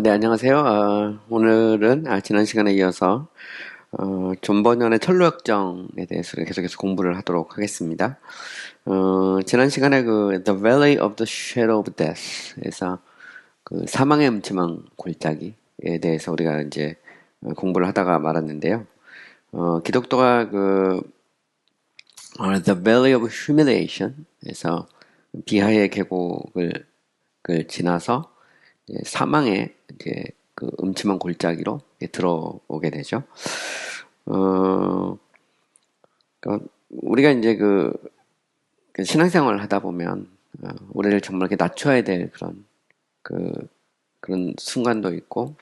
네, 안녕하세요. 오늘은 지난 시간에 이어서 존 버년의 철로역정에 대해서 계속해서 공부를 하도록 하겠습니다. 지난 시간에 그 The Valley of the Shadow of Death에서 그 사망의 음침한 골짜기에 대해서 우리가 이제 공부를 하다가 말았는데요. 기독교가 The Valley of Humiliation에서 비하의 계곡을 지나서 사망의 이제 그 음침한 골짜기로 들어오게 되죠. 우리가 이제 그 신앙생활을 하다 보면 우리를 정말 이렇게 낮춰야 될 그런 순간도 있고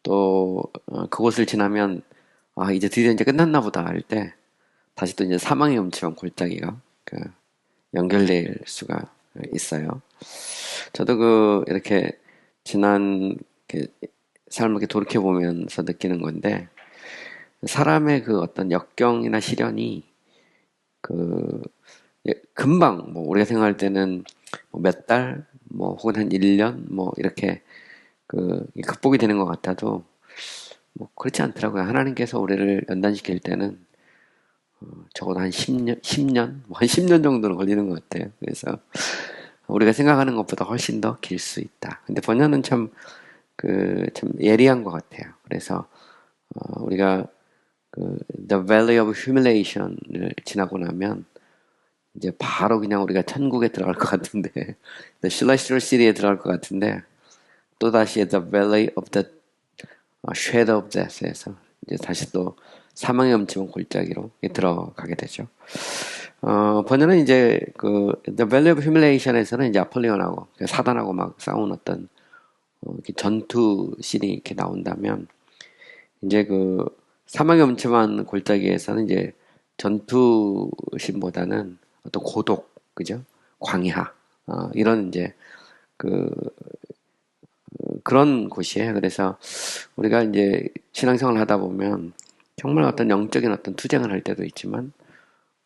또 그곳을 지나면 이제 드디어 이제 끝났나 보다 할 때 다시 또 이제 사망의 음침한 골짜기가 연결될 수가 있어요. 저도 이렇게 지난 삶을 이렇게 돌이켜 보면서 느끼는 건데 사람의 그 어떤 역경이나 시련이 금방 뭐 우리가 생각할 때는 뭐 몇 달, 뭐 혹은 한 1년 뭐 이렇게 극복이 되는 것 같아도 뭐 그렇지 않더라고요. 하나님께서 우리를 연단시킬 때는 적어도 한 10년, 뭐 한 10년 정도는 걸리는 것 같아요. 그래서 우리가 생각하는 것보다 훨씬 더 길 수 있다. 근데 번연은 참 예리한 것 같아요. 그래서 우리가 The Valley of Humiliation을 지나고 나면 이제 바로 그냥 우리가 천국에 들어갈 것 같은데 The Celestial City에 들어갈 것 같은데 또다시 The Valley of the Shadow of Death에서 이제 다시 또 사망의 음침한 골짜기로 들어가게 되죠. 번연은 이제 The Valley of Humiliation에서는 이제 아폴리온하고 사단하고 막 싸운 어떤 이렇게 전투 씬이 이렇게 나온다면 이제 사망의 음침한 골짜기에서는 이제 전투 씬보다는 어떤 고독, 그죠? 광야, 이런 이제 그런 곳이에요. 그래서 우리가 이제 신앙생활을 하다 보면 정말 어떤 영적인 어떤 투쟁을 할 때도 있지만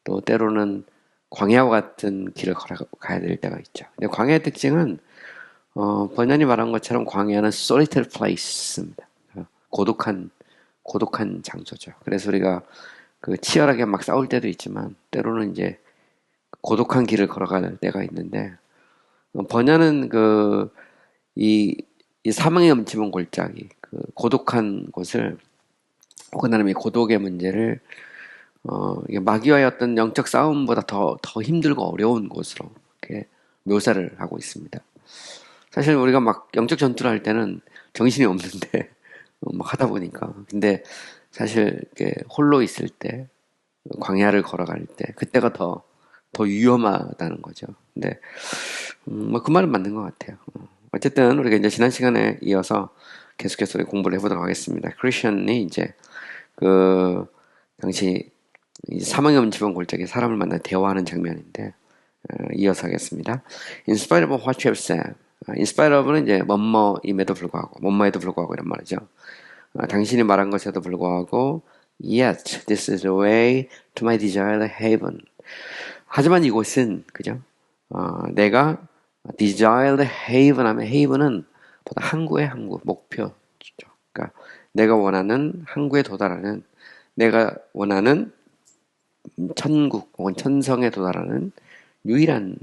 또 때로는 광야와 같은 길을 걸어가야 될 때가 있죠. 근데 광야의 특징은 번연이 말한 것처럼 광야는 solitary place입니다. 고독한 장소죠. 그래서 우리가 치열하게 막 싸울 때도 있지만 때로는 이제 고독한 길을 걸어갈 때가 있는데 번연은 이 사망의 음침한 골짜기, 고독한 곳을 혹은 하나님의 고독의 문제를 이게 마귀와의 어떤 영적 싸움보다 더 힘들고 어려운 곳으로 이렇게 묘사를 하고 있습니다. 사실 우리가 막 영적 전투를 할 때는 정신이 없는데 막 하다 보니까 근데 사실 이렇게 홀로 있을 때 광야를 걸어갈 때 그때가 더 위험하다는 거죠. 근데 뭐 그 말은 맞는 것 같아요. 어쨌든 우리가 이제 지난 시간에 이어서 계속해서 공부를 해보도록 하겠습니다. 크리스천이 이제 당시 사망의 음침한 골짜기 사람을 만나 대화하는 장면인데 이어서 하겠습니다. In spite of what you have said. In spite of는 이제 뭐뭐임에도 불구하고 뭐뭐에도 불구하고 이런 말이죠. 당신이 말한 것에도 불구하고 Yet this is the way to my desired haven. 하지만 이곳은 그죠? 내가 desired haven 하면 haven은 보다 항구의 항구, 목표죠. 그러니까 내가 원하는 항구에 도달하는 내가 원하는 천국 혹은 천성에 도달하는 유일한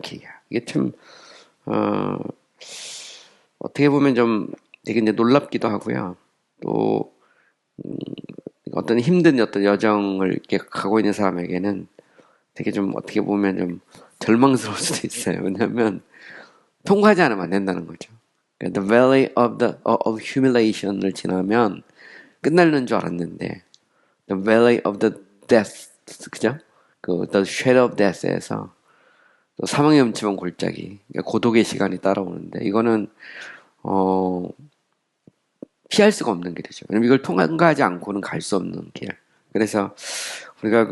길이야. 이게 참 어떻게 보면 좀 되게 이제 놀랍기도 하고요. 또 어떤 힘든 어떤 여정을 이렇게 가고 있는 사람에게는 되게 좀 어떻게 보면 좀 절망스러울 수도 있어요. 왜냐하면 통과하지 않으면 안 된다는 거죠. The Valley of Humiliation을 지나면 끝나는 줄 알았는데 The Valley of the Death, 그죠? The Shadow of Death에서 또 사망의 음침한 골짜기, 그러니까 고독의 시간이 따라오는데 이거는 피할 수가 없는 길이죠. 왜냐면 이걸 통과하지 않고는 갈 수 없는 길. 그래서 우리가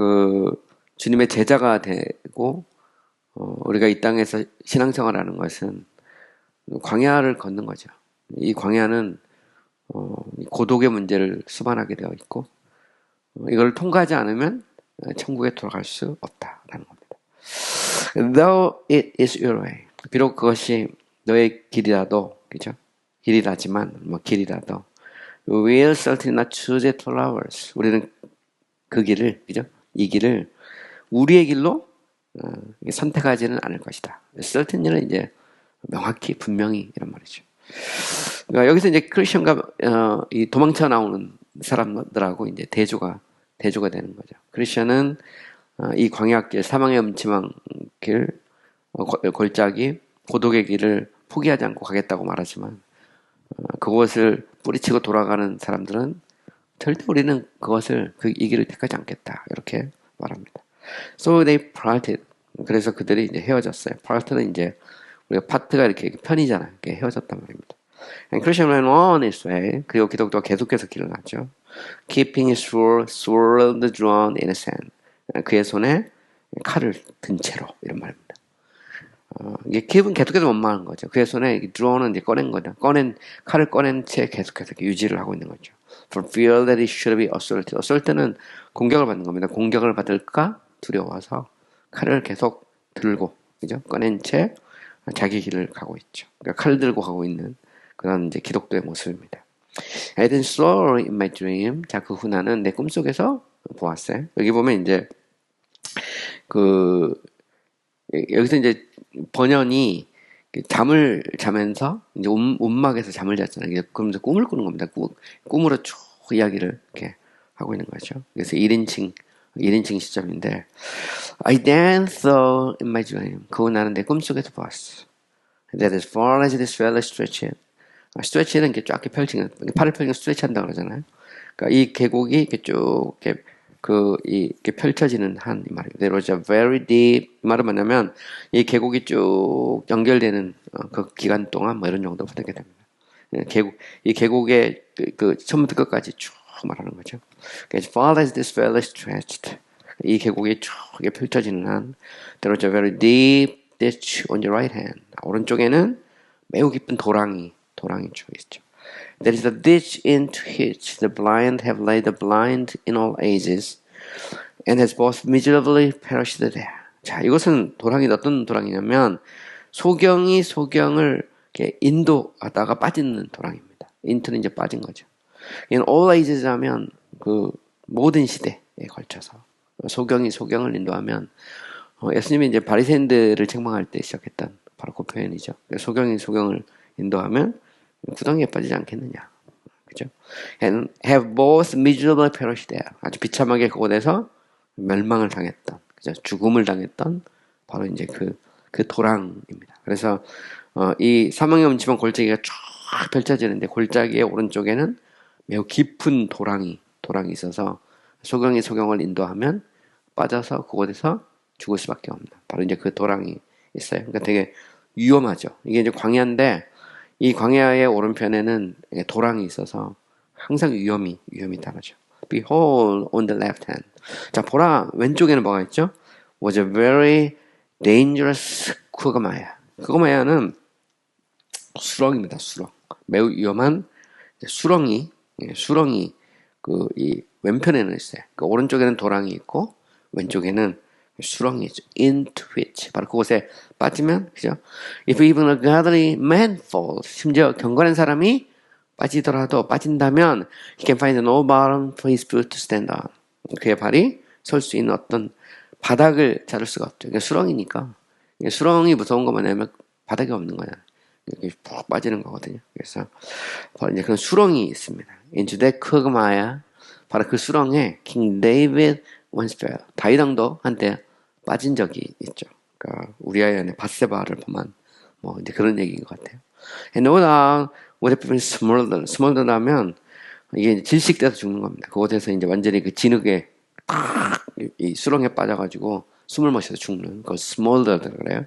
주님의 제자가 되고 우리가 이 땅에서 신앙생활하는 것은 광야를 걷는 거죠. 이 광야는 고독의 문제를 수반하게 되어 있고 이걸 통과하지 않으면 천국에 돌아갈 수 없다라는 겁니다. Though it is your way. 비록 그것이 너의 길이라도, 그죠? 길이라지만 뭐 길이라도 We will certainly not choose it for ours. 우리는 그 길을, 그죠? 이 길을 우리의 길로 선택하지는 않을 것이다. certainly는 이제 명확히, 분명히 이런 말이죠. 그러니까 여기서 이제 크리스천과 이 도망쳐 나오는 사람들하고 이제 대조가 되는 거죠. 크리스천은 이 광야길, 사망의 음침한 길, 골짜기, 고독의 길을 포기하지 않고 가겠다고 말하지만 그것을 뿌리치고 돌아가는 사람들은 절대 우리는 그것을 이 길을 택하지 않겠다 이렇게 말합니다. So they parted. 그래서 그들이 이제 헤어졌어요. part는 이제 우리가 파트가 이렇게 편이잖아요. 이렇게 헤어졌단 말입니다. And Christian went on his way. 그리고 기독교가 계속해서 길을 갔죠. Keeping his sword drawn in his hand. 그의 손에 칼을 든 채로 이런 말입니다. 이게 기분 계속해서 원망하는 거죠. 그의 손에 drawn은 이제 꺼낸 거죠. 칼을 꺼낸 채 계속해서 이렇게 유지를 하고 있는 거죠. For fear that he should be assaulted. assault는 공격을 받는 겁니다. 공격을 받을까 두려워서 칼을 계속 들고, 그죠? 꺼낸 채 자기 길을 가고 있죠. 그러니까 칼 들고 가고 있는 그런 이제 기독교의 모습입니다. I then saw in my dream. 자, 그 후 나는 내 꿈속에서 보았어요. 여기 보면 이제 여기서 이제 번연이 잠을 자면서 이제 움막에서 잠을 잤잖아요. 그러면서 꿈을 꾸는 겁니다. 꿈으로 쭉 이야기를 이렇게 하고 있는 거죠. 그래서 1인칭 시점인데 I then saw in my dream. 그 후 나는 내 꿈속에서 보았어. That as far as this valley stretched. stretch는 이렇게 쫙 펼치는, 팔을 펼치는 스트레치 한다 그러잖아요. 그러니까 이 계곡이 이렇게 쭉 이렇게 펼쳐지는 한 이 말이에요. There was a very deep. 이 말은 뭐냐면 이 계곡이 쭉 연결되는 그 기간 동안 뭐 이런 정도 되게 됩니다. 이 계곡의 처음부터 끝까지 쭉 말하는 거죠. As far as this valley stretched. 이 계곡이 쭉 펼쳐지는 한 There was a very deep ditch on your right hand. 오른쪽에는 매우 깊은 도랑이 쭉 있죠. There is a ditch into which the blind have laid the blind in all ages and has both miserably perished there. 자, 이것은 어떤 도랑이냐면 소경이 소경을 이렇게 인도하다가 빠지는 도랑입니다. into는 이제 빠진 거죠. in all ages 하면 그 모든 시대에 걸쳐서 소경이 소경을 인도하면 예수님이 이제 바리새인들을 책망할 때 시작했던 바로 그 표현이죠. 소경이 소경을 인도하면 구덩이에 빠지지 않겠느냐. 그죠? And have both miserably perished there. 아주 비참하게 그곳에서 멸망을 당했던, 그죠? 죽음을 당했던 바로 이제 그 도랑입니다. 그래서 이 사망의 음침한 골짜기가 쫙 펼쳐지는데 골짜기의 오른쪽에는 매우 깊은 도랑이 있어서 소경이 소경을 인도하면 빠져서 그곳에서 죽을 수밖에 없는 바로 이제 그 도랑이 있어요. 그러니까 되게 위험하죠. 이게 이제 광야인데 이 광야의 오른편에는 도랑이 있어서 항상 위험이 다르죠. Behold on the left hand. 자, 보라 왼쪽에는 뭐가 있죠? Was a very dangerous quagmire. quagmire는 수렁입니다. 수렁. 매우 위험한 수렁이 이 왼편에는 있어요. 그 오른쪽에는 도랑이 있고 왼쪽에는 수렁이 있죠. into which. 바로 그곳에 빠지면, 그죠? If even a godly man falls. 심지어 경건한 사람이 빠진다면, he can find no bottom for his foot to stand on. 그의 발이 설 수 있는 어떤 바닥을 잡을 수가 없죠. 그러니까 수렁이니까. 수렁이 무서운 거 뭐냐면 바닥이 없는 거잖아요. 이렇게 푹 빠지는 거거든요. 그래서 바로 이제 그런 수렁이 있습니다. Into that quagmire. 바로 그 수렁에 King David once fell. 다윗 왕도 한때 빠진 적이 있죠. 그러니까 우리아의 아내 밧세바를 범한 뭐 이제 그런 얘기인 것 같아요. And no doubt would have been smoldered 하면 이게 질식돼서 죽는 겁니다. 그곳에서 이제 완전히 그 진흙에 이 수렁에 빠져가지고 숨을 못 쉬어서 죽는 그걸 smoldered 그래요.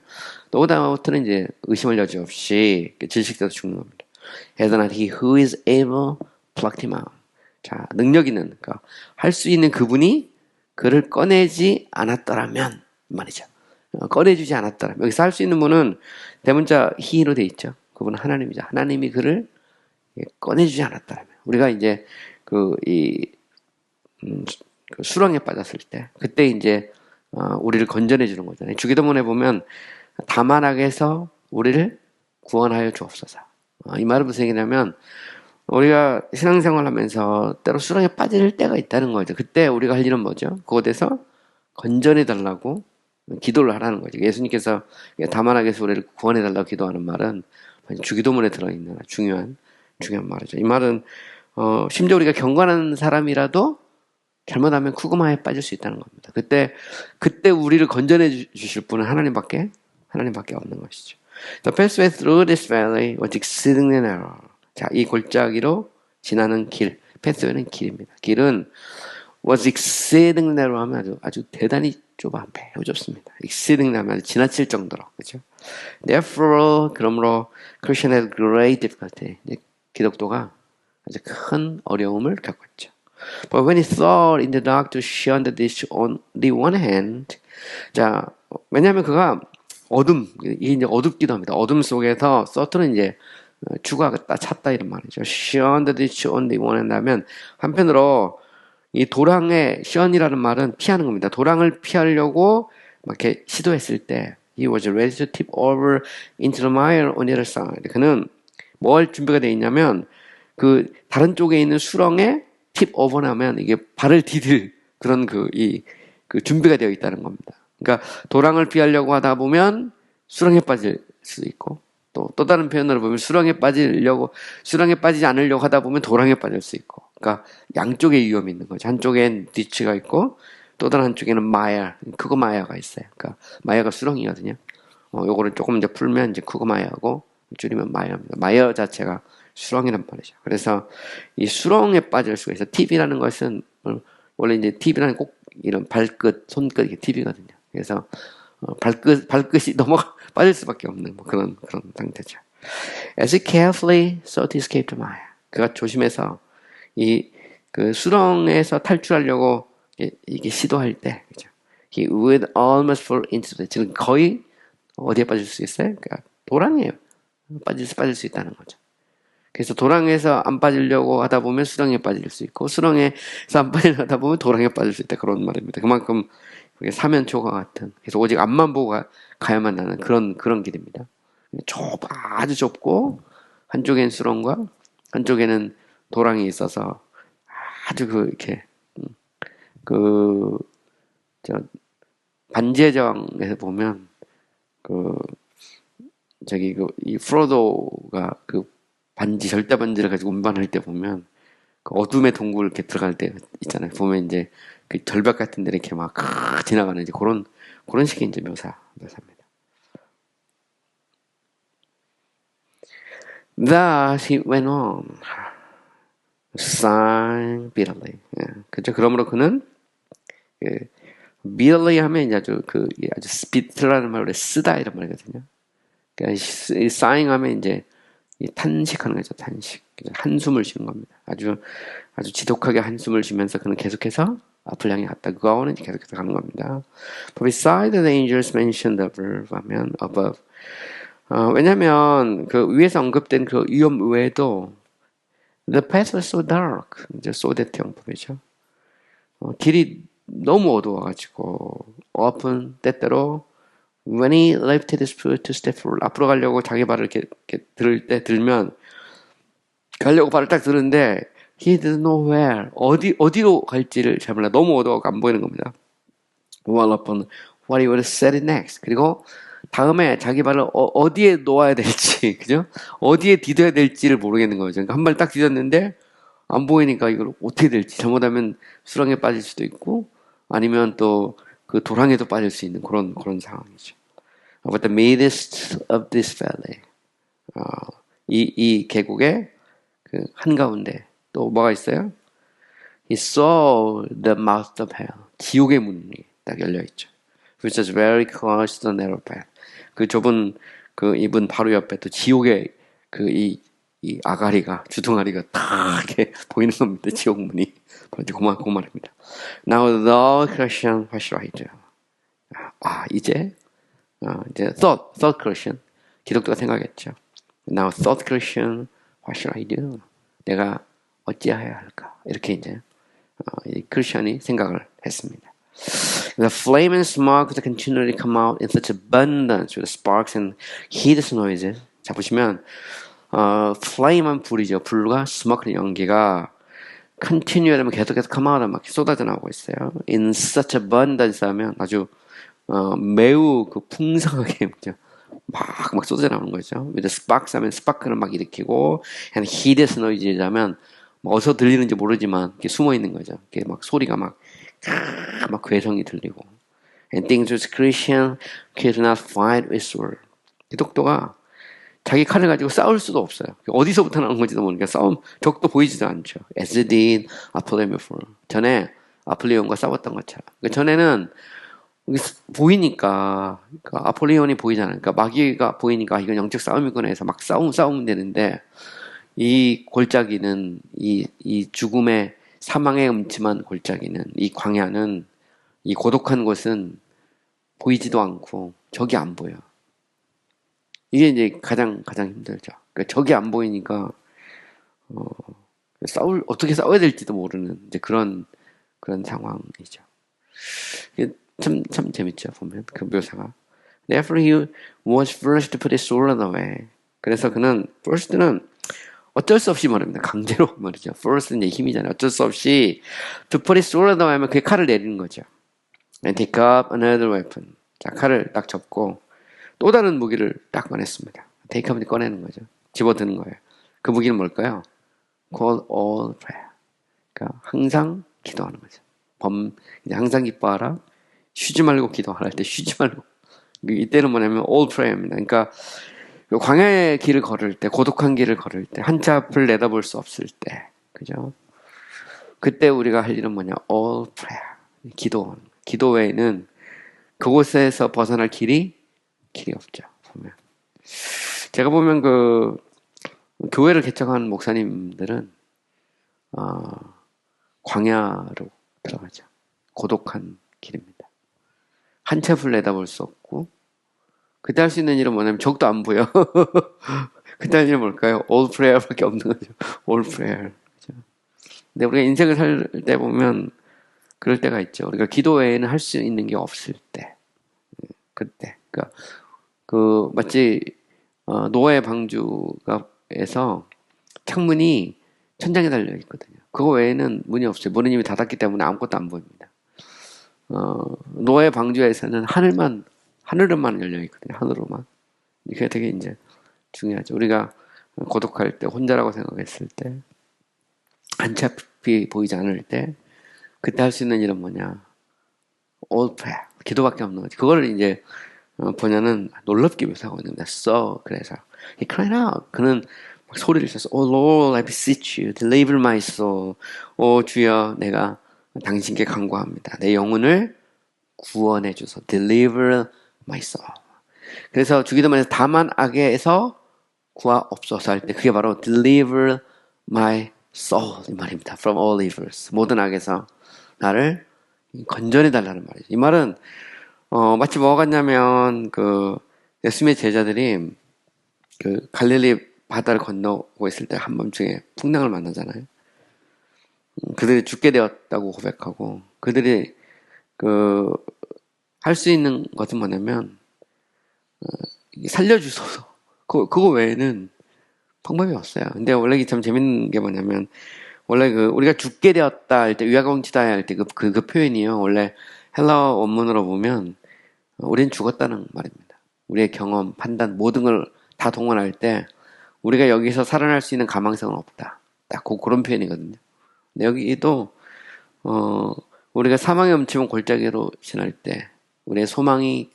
No doubt는 이제 의심할 여지 없이 질식돼서 죽는 겁니다. Has not he who is able plucked him out. 자, 능력 있는 그러니까 할 수 있는 그분이 그를 꺼내지 않았더라면 말이죠. 꺼내주지 않았더라면 여기서 할 수 있는 분은 대문자 he로 돼 있죠. 그분은 하나님이죠. 하나님이 그를 꺼내주지 않았더라면 우리가 이제 그 수렁에 빠졌을 때 그때 이제 우리를 건져내 주는 거잖아요. 주기도문에 보면 다만악에서 우리를 구원하여 주옵소서. 이 말은 무슨 얘기냐면 우리가 신앙생활 하면서 때로 수렁에 빠질 때가 있다는 거죠. 그때 우리가 할 일은 뭐죠? 그곳에서 건전해 달라고 기도를 하라는 거죠. 예수님께서 다만하게서 우리를 구원해 달라고 기도하는 말은 주기도문에 들어있는 중요한 말이죠. 이 말은 심지어 우리가 경건한 사람이라도 잘못하면 쿠그마에 빠질 수 있다는 겁니다. 그때 우리를 건전해 주실 분은 하나님밖에 없는 것이죠. The pathway through this valley was exceedingly narrow. 자, 이 골짜기로 지나는 길, pathway는 길입니다. 길은 was exceedingly narrow 하면 아주 대단히 좁아, 매우 좁습니다. exceedingly 하면 지나칠 정도로, 그렇죠? Therefore, 그러므로 Christian had great difficulty. 기독도가 아주 큰 어려움을 겪었죠. But when he thought in the dark to shun the dish on the one hand, 자, 왜냐하면 그가 이게 이제 어둡기도 합니다. 어둠 속에서 서투는 이제 추가가 찾다 이런 말이죠. shun the dish on the one hand 하면 한편으로 이 도랑의 shun이라는 말은 피하는 겁니다. 도랑을 피하려고 막 이렇게 시도했을 때 he was ready to tip over into the mire on the other side. 그는 뭘 준비가 되어 있냐면 그 다른 쪽에 있는 수렁에 팁 오버나면 이게 발을 디딜 그런 그 준비가 되어 있다는 겁니다. 그러니까 도랑을 피하려고 하다 보면 수렁에 빠질 수 있고 또 다른 표현으로 보면 수렁에 빠지지 않으려고 하다 보면 도랑에 빠질 수 있고 그러니까 양쪽에 위험이 있는 거죠. 한쪽엔 디치가 있고 또 다른 한쪽에는 크고 마야가 있어요. 그러니까 마야가 수렁이거든요. 요거를 조금 이제 풀면 이제 크고 마야하고 줄이면 마야입니다. 마야 자체가 수렁이란 말이죠. 그래서 이 수렁에 빠질 수가 있어. 팁이라는 것은 원래 이제 팁이라는 꼭 이런 발끝, 손끝 이게 팁이거든요. 그래서 발끝이 빠질 수밖에 없는 뭐 그런 상태죠. As he carefully sought to escape the mire, 그가 조심해서 그 수렁에서 탈출하려고 이게 시도할 때, 그죠? He would almost fall into the, 지금 거의 어디에 빠질 수 있어요? 그러니까 도랑이에요. 빠질 수 있다는 거죠. 그래서 도랑에서 안 빠지려고 하다 보면 수렁에 빠질 수 있고 수렁에서 안 빠지려고 하다 보면 도랑에 빠질 수 있다 그런 말입니다. 그만큼 사면초가 같은 그래서 오직 앞만 보고 가야만 나는 그런 길입니다. 아주 좁고 한쪽엔 수렁과 한쪽에는 도랑이 있어서 아주 이렇게 반지의 제왕에서 보면 이 프로도가 절대 반지를 가지고 운반할 때 보면 그 어둠의 동굴 이렇게 들어갈 때 있잖아요. 보면 이제 그 절벽 같은 데 이렇게 막 지나가는 이제 그런 식의 이제 묘사입니다. Thus he went on, sighing bitterly. 그죠? 그러므로 그는 bitterly 하면 이제 아주 비틀라는 말로 쓰다 이런 말이거든요. 그러니까 sighing 하면 이제 탄식하는 거죠. 탄식. 한숨을 쉬는 겁니다. 아주 지독하게 한숨을 쉬면서 그는 계속해서 앞을 향해 갔다. 그거는 계속해서 가는 겁니다. But beside the dangers mentioned above 하면 above. 왜냐면 그 위에서 언급된 그 위험 외에도 the path was so dark. 이제 소데트 형법이죠. 길이 너무 어두워가지고 often 때때로 when he lifted his foot to step forward 앞으로 가려고 자기 발을 이렇게 들면 가려고 발을 딱 드는데 he didn't know where 어디로 갈지를 잘 몰라. 너무 어두워서 안 보이는 겁니다. While upon what he would set it next. 그리고 다음에 자기 발을 어디에 놓아야 될지 그죠? 어디에 디뎌야 될지를 모르겠는 거죠. 그러니까 한 발 딱 디뎠는데 안 보이니까 이걸 어떻게 될지 잘못하면 수렁에 빠질 수도 있고 아니면 또 그 도랑에도 빠질 수 있는 그런 상황이죠. But the midst of this valley, 이 계곡의 그 한가운데 또 뭐가 있어요? He saw the mouth of hell. 지옥의 문이 딱 열려 있죠. Which is very close to the narrow path. 그 좁은 이 문 바로 옆에 또 지옥의 이 아가리가 주둥아리가 다 이렇게 보이는 겁니다. 지옥 문이. 그 말입니다. Now the Christian, what should I do? 이제 third Christian 기독교가 생각했죠. Now third Christian, what should I do? 내가 어찌해야 할까? 이렇게 이제 이 크리스천이 생각을 했습니다. The flame and smoke that continually come out in such abundance with the sparks and hideous noises. 자 보시면 flame은 불이죠. 불과 smoke는 연기가 continue하면 계속해서 come out 막 쏟아져 나오고 있어요. in such abundance 하면 아주 매우 그 풍성하게 막 쏟아져 나오는 거죠. with sparks 하면 스파크를 막 일으키고 and hideous noise 하면 뭐 어디서 들리는지 모르지만 이렇게 숨어 있는 거죠. 이렇게 막 소리가 막 괴성이 들리고 and things with Christian could not fight with sword. 기독교가 자기 칼을 가지고 싸울 수도 없어요. 어디서부터 나온 건지도 모르니까 적도 보이지도 않죠. As did Apollyon before. 전에 아폴리온과 싸웠던 것처럼. 그러니까 전에는 보이니까, 그러니까 아폴리온이 보이잖아요. 그러니까 마귀가 보이니까 이건 영적 싸움이구나 해서 막 싸우면 되는데, 이 골짜기는, 이 죽음의 사망의 음침한 골짜기는, 이 광야는, 이 고독한 곳은 보이지도 않고, 적이 안 보여. 이게 이제 가장 힘들죠. 그러니까 적이 안 보이니까, 어떻게 싸워야 될지도 모르는, 이제 그런 상황이죠. 참 재밌죠, 보면. 그 묘사가. Therefore he was first to put his sword away. 그래서 그는, first는 어쩔 수 없이 말합니다. 강제로 말이죠. first는 이제 힘이잖아요. 어쩔 수 없이 to put his sword away 하면 그의 칼을 내리는 거죠. And take up another weapon. 자, 칼을 딱 접고, 또 다른 무기를 딱 꺼냈습니다. take up을 꺼내는 거죠. 집어드는 거예요. 그 무기는 뭘까요? Call all prayer. 그러니까 항상 기도하는 거죠. 이제 항상 기뻐하라. 쉬지 말고 기도하라 할 때 쉬지 말고. 이때는 뭐냐면 all prayer입니다. 그러니까 광야의 길을 걸을 때, 고독한 길을 걸을 때, 한치 앞을 내다볼 수 없을 때, 그죠? 그때 우리가 할 일은 뭐냐? all prayer. 기도 외에는 그곳에서 벗어날 길이 없죠. 보면. 제가 보면 교회를 개척한 목사님들은, 광야로 들어가죠. 고독한 길입니다. 한 채 앞을 내다볼 수 없고, 그때 할 수 있는 일은 뭐냐면 적도 안 보여. 그때 할 일은 뭘까요? all prayer 밖에 없는 거죠. all prayer. 그렇죠? 근데 우리가 인생을 살 때 보면 그럴 때가 있죠. 우리가 기도 외에는 할 수 있는 게 없을 때. 그때. 그러니까 마치 노아의 방주가에서 창문이 천장에 달려 있거든요. 그거 외에는 문이 없어요. 문이 닫았기 때문에 아무것도 안 보입니다. 노아의 방주에서는 하늘만 열려 있거든요. 하늘로만. 이게 되게 이제 중요하죠. 우리가 고독할 때, 혼자라고 생각했을 때, 한치 앞이 보이지 않을 때, 그때 할 수 있는 일은 뭐냐? all prayer. 기도밖에 없는 거지. 그거를 이제 번역은 놀랍게 묘사하고 있는 겁니다. 그래서 he cried out. 그는 막 소리를 쳐서 Oh Lord, I beseech you, deliver my soul. 오 주여, 내가 당신께 간구합니다. 내 영혼을 구원해 주소. Deliver my soul. 그래서 주기도문에서 다만 악에서 구하옵소서 할 때 그게 바로 deliver my soul 이 말입니다. From all evils. 모든 악에서 나를 건져내 달라는 말이죠. 이 말은 마치 뭐가 같냐면, 예수님의 제자들이, 갈릴리 바다를 건너고 있을 때 한밤중에 풍랑을 만나잖아요. 그들이 죽게 되었다고 고백하고, 그들이, 할 수 있는 것은 뭐냐면, 살려주소서. 그거 외에는 방법이 없어요. 근데 원래 이게 참 재밌는 게 뭐냐면, 원래 우리가 죽게 되었다 할 때, 위아공치다 할 때 그 표현이요. 원래 헬라어 원문으로 보면, 우리는 죽었다는 말입니다. 우리의 경험, 판단, 모든 걸 다 동원할 때 우리가 여기서 살아날 수 있는 가망성은 없다. 딱 그런 표현이거든요. 근데 여기도 우리가 사망의 음침한 골짜기로 지날 때, 우리의 소망이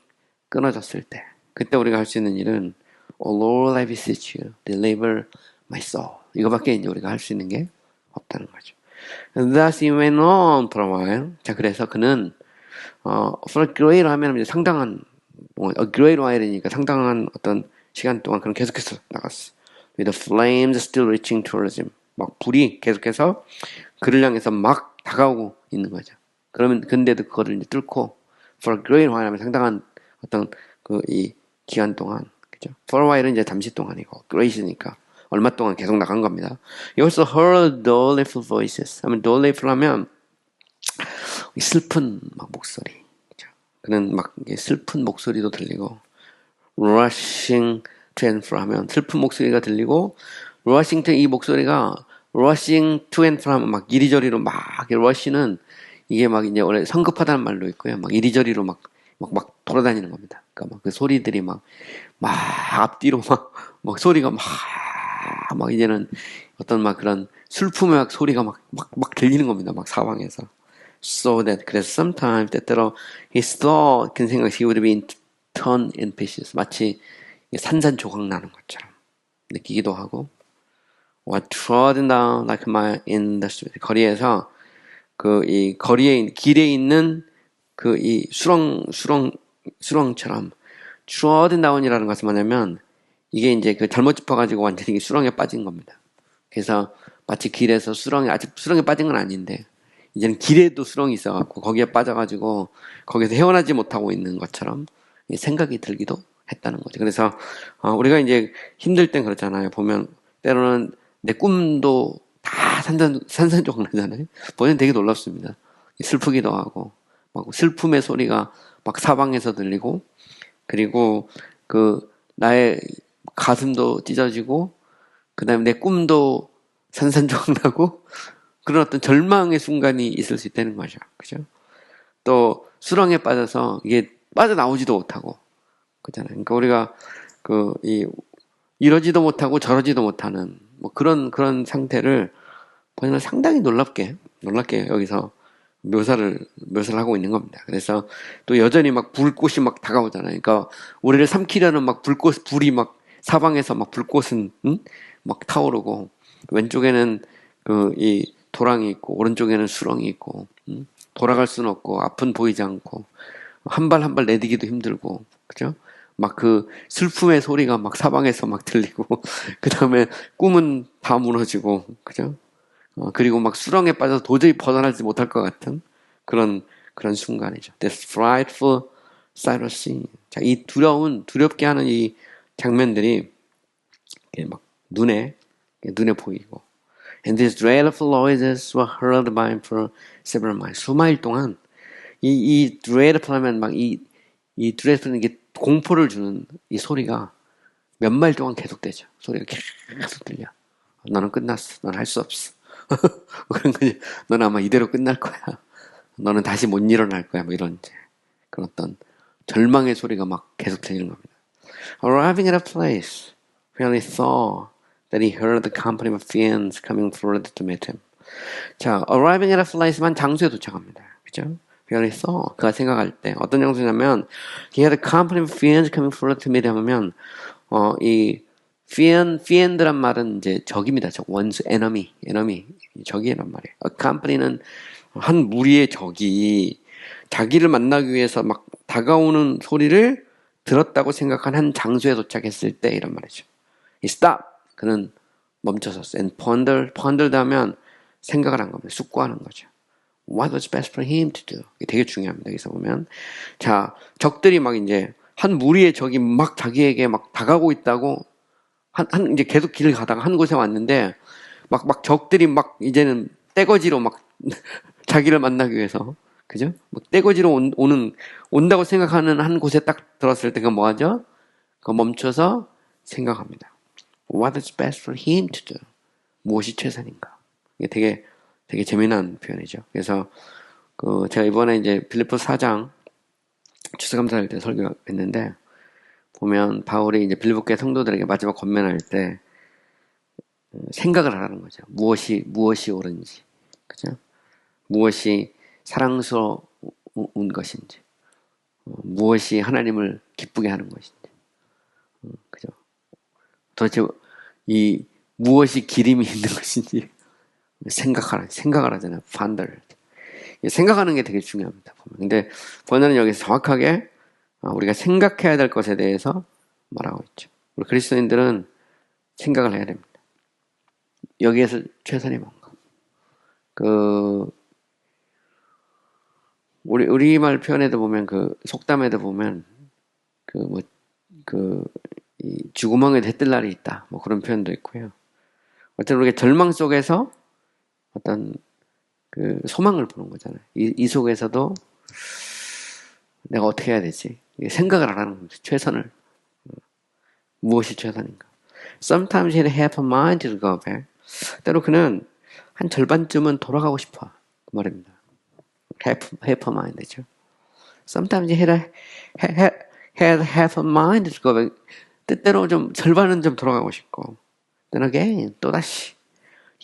끊어졌을 때, 그때 우리가 할 수 있는 일은 Oh Lord, I beseech you, deliver my soul. 이거밖에 이제 우리가 할 수 있는 게 없다는 거죠. And thus he went on for a while. 자, 그래서 그는 for a great 하면 이제 상당한, a great while이니까 상당한 어떤 시간 동안 그는 계속해서 나갔어. With the flames still reaching towards him. 막 불이 계속해서 그를 향해서 막 다가오고 있는 거죠. 그러면 근데도 그거를 이제 뚫고 for a great while 하면 상당한 어떤 이 기간 동안, 그죠? For a while은 이제 잠시 동안이고 great이니까 얼마 동안 계속 나간 겁니다. You also heard doleful voices. 하면 doleful 하면 슬픈 막 목소리. 그죠? 그는 막 슬픈 목소리도 들리고 rushing to and fro 하면 슬픈 목소리가 들리고, rushing to 이 목소리가 rushing to and fro 하면 막 이리저리로 막, rush는 이게 막 이제 원래 성급하다는 말로 있고요. 막 이리저리로 막 돌아다니는 겁니다. 그러니까 막 그 소리들이 막 앞뒤로 막 소리가 막 이제는 어떤 막 그런 슬픔의 막 소리가 막 들리는 겁니다. 막 사방에서. So that, 그래서 sometimes 때때로 his thought, 그 생각, he would be torn in pieces. 마치 산산조각 나는 것처럼 느끼기도 하고, or trodden down like mine in the street. 거리에서 이 거리에 길에 있는 이 수렁처럼 trodden down이라는 것은 뭐냐면 이게 이제 잘못 짚어가지고 완전히 수렁에 빠진 겁니다. 그래서 마치 길에서 아직 수렁에 빠진 건 아닌데 이제는 길에도 수렁이 있어갖고 거기에 빠져가지고 거기서 헤어나지 못하고 있는 것처럼 생각이 들기도 했다는 거죠. 그래서 우리가 이제 힘들 땐 그렇잖아요. 보면 때로는 내 꿈도 다 산산조각 나잖아요. 보면 되게 놀랍습니다. 슬프기도 하고 막 슬픔의 소리가 막 사방에서 들리고, 그리고 나의 가슴도 찢어지고, 그 다음에 내 꿈도 산산조각 나고, 그런 어떤 절망의 순간이 있을 수 있다는 거죠. 그죠? 또 수렁에 빠져서 이게 빠져나오지도 못하고, 그잖아요. 그러니까 우리가 이러지도 못하고 저러지도 못하는 뭐 그런 상태를 보면 상당히 놀랍게 여기서 묘사를 하고 있는 겁니다. 그래서 또 여전히 막 불꽃이 막 다가오잖아요. 그러니까 우리를 삼키려는 막 불이 막 사방에서 막 불꽃은 막 타오르고, 왼쪽에는 이 도랑이 있고 오른쪽에는 수렁이 있고, 돌아갈 수는 없고 앞은 보이지 않고 한 발 한 발 내디기도 힘들고, 그죠? 막 슬픔의 소리가 막 사방에서 막 들리고, 그 다음에 꿈은 다 무너지고, 그죠? 그리고 막 수렁에 빠져서 도저히 벗어나지 못할 것 같은 그런 순간이죠. This frightful sight of scene. 자, 이 두렵게 하는 이 장면들이 막 눈에 보이고, and these dreadful noises were heard by him for several miles. 수마일 동안 이 dreadful 하면 막 이 dreadful은 이게 공포를 주는 이 소리가 몇 마일 동안 계속되죠. 소리가 계속 들려. 너는 끝났어. 넌 할 수 없어. 그런 거지. 너는 아마 이대로 끝날 거야. 너는 다시 못 일어날 거야. 뭐 이런 그런 어떤 절망의 소리가 막 계속 들리는 겁니다. Arriving at a place where he saw that he heard the company of fiends coming forward to meet him. 자, arriving at a place만 장소에 도착합니다. 그죠? where he saw, 그가 생각할 때 어떤 장소냐면 he had a company of fiends coming forward to meet him 하면 이 fiend란 말은 이제 적입니다. 원수, enemy, 적이란 말이에요. A company는 한 무리의 적이 자기를 만나기 위해서 막 다가오는 소리를 들었다고 생각한 한 장소에 도착했을 때 이런 말이죠. He stopped. 그는 멈춰섰어요. And pondered 하면 생각을 한 겁니다. 숙고하는 거죠. What was best for him to do? 이게 되게 중요합니다. 여기서 보면 자, 적들이 막 이제 한 무리의 적이 막 자기에게 막 다가오고 있다고 이제 계속 길을 가다가 한 곳에 왔는데 막 적들이 막 이제는 떼거지로 막 자기를 만나기 위해서, 그죠? 막 떼거지로 온다고 생각하는 한 곳에 딱 들었을 때 그건 뭐하죠? 그거 멈춰서 생각합니다. What is best for him to do? 무엇이 최선인가? 이게 되게 재미난 표현이죠. 그래서 제가 이번에 이제 빌립보 4장 추수감사할 때 설교했는데 보면 바울이 이제 빌립보교회 성도들에게 마지막 권면할 때 생각을 하라는 거죠. 무엇이 옳은지, 그죠? 무엇이 사랑스러운 것인지, 무엇이 하나님을 기쁘게 하는 것인지, 그죠? 도대체 이 무엇이 기림이 있는 것인지 생각을 하잖아요. 판들. 생각하는 게 되게 중요합니다. 근데 번역은 여기서 정확하게 우리가 생각해야 될 것에 대해서 말하고 있죠. 우리 그리스도인들은 생각을 해야 됩니다. 여기에서 최선이 뭔가. 우리말 표현에도 보면 속담에도 보면 이 쥐구멍에도 해 뜰 날이 있다. 뭐 그런 표현도 있고요. 어쨌든 우리가 절망 속에서 어떤 소망을 보는 거잖아요. 이 속에서도 내가 어떻게 해야 되지? 생각을 안 하는 거죠. 최선을. 무엇이 최선인가. Sometimes he had half a mind to go back. 때로 그는 한 절반쯤은 돌아가고 싶어. 그 말입니다. half a mind죠. Sometimes he had half a mind to go back. 때때로 좀 절반은 좀 돌아가고 싶고. Then again, 또다시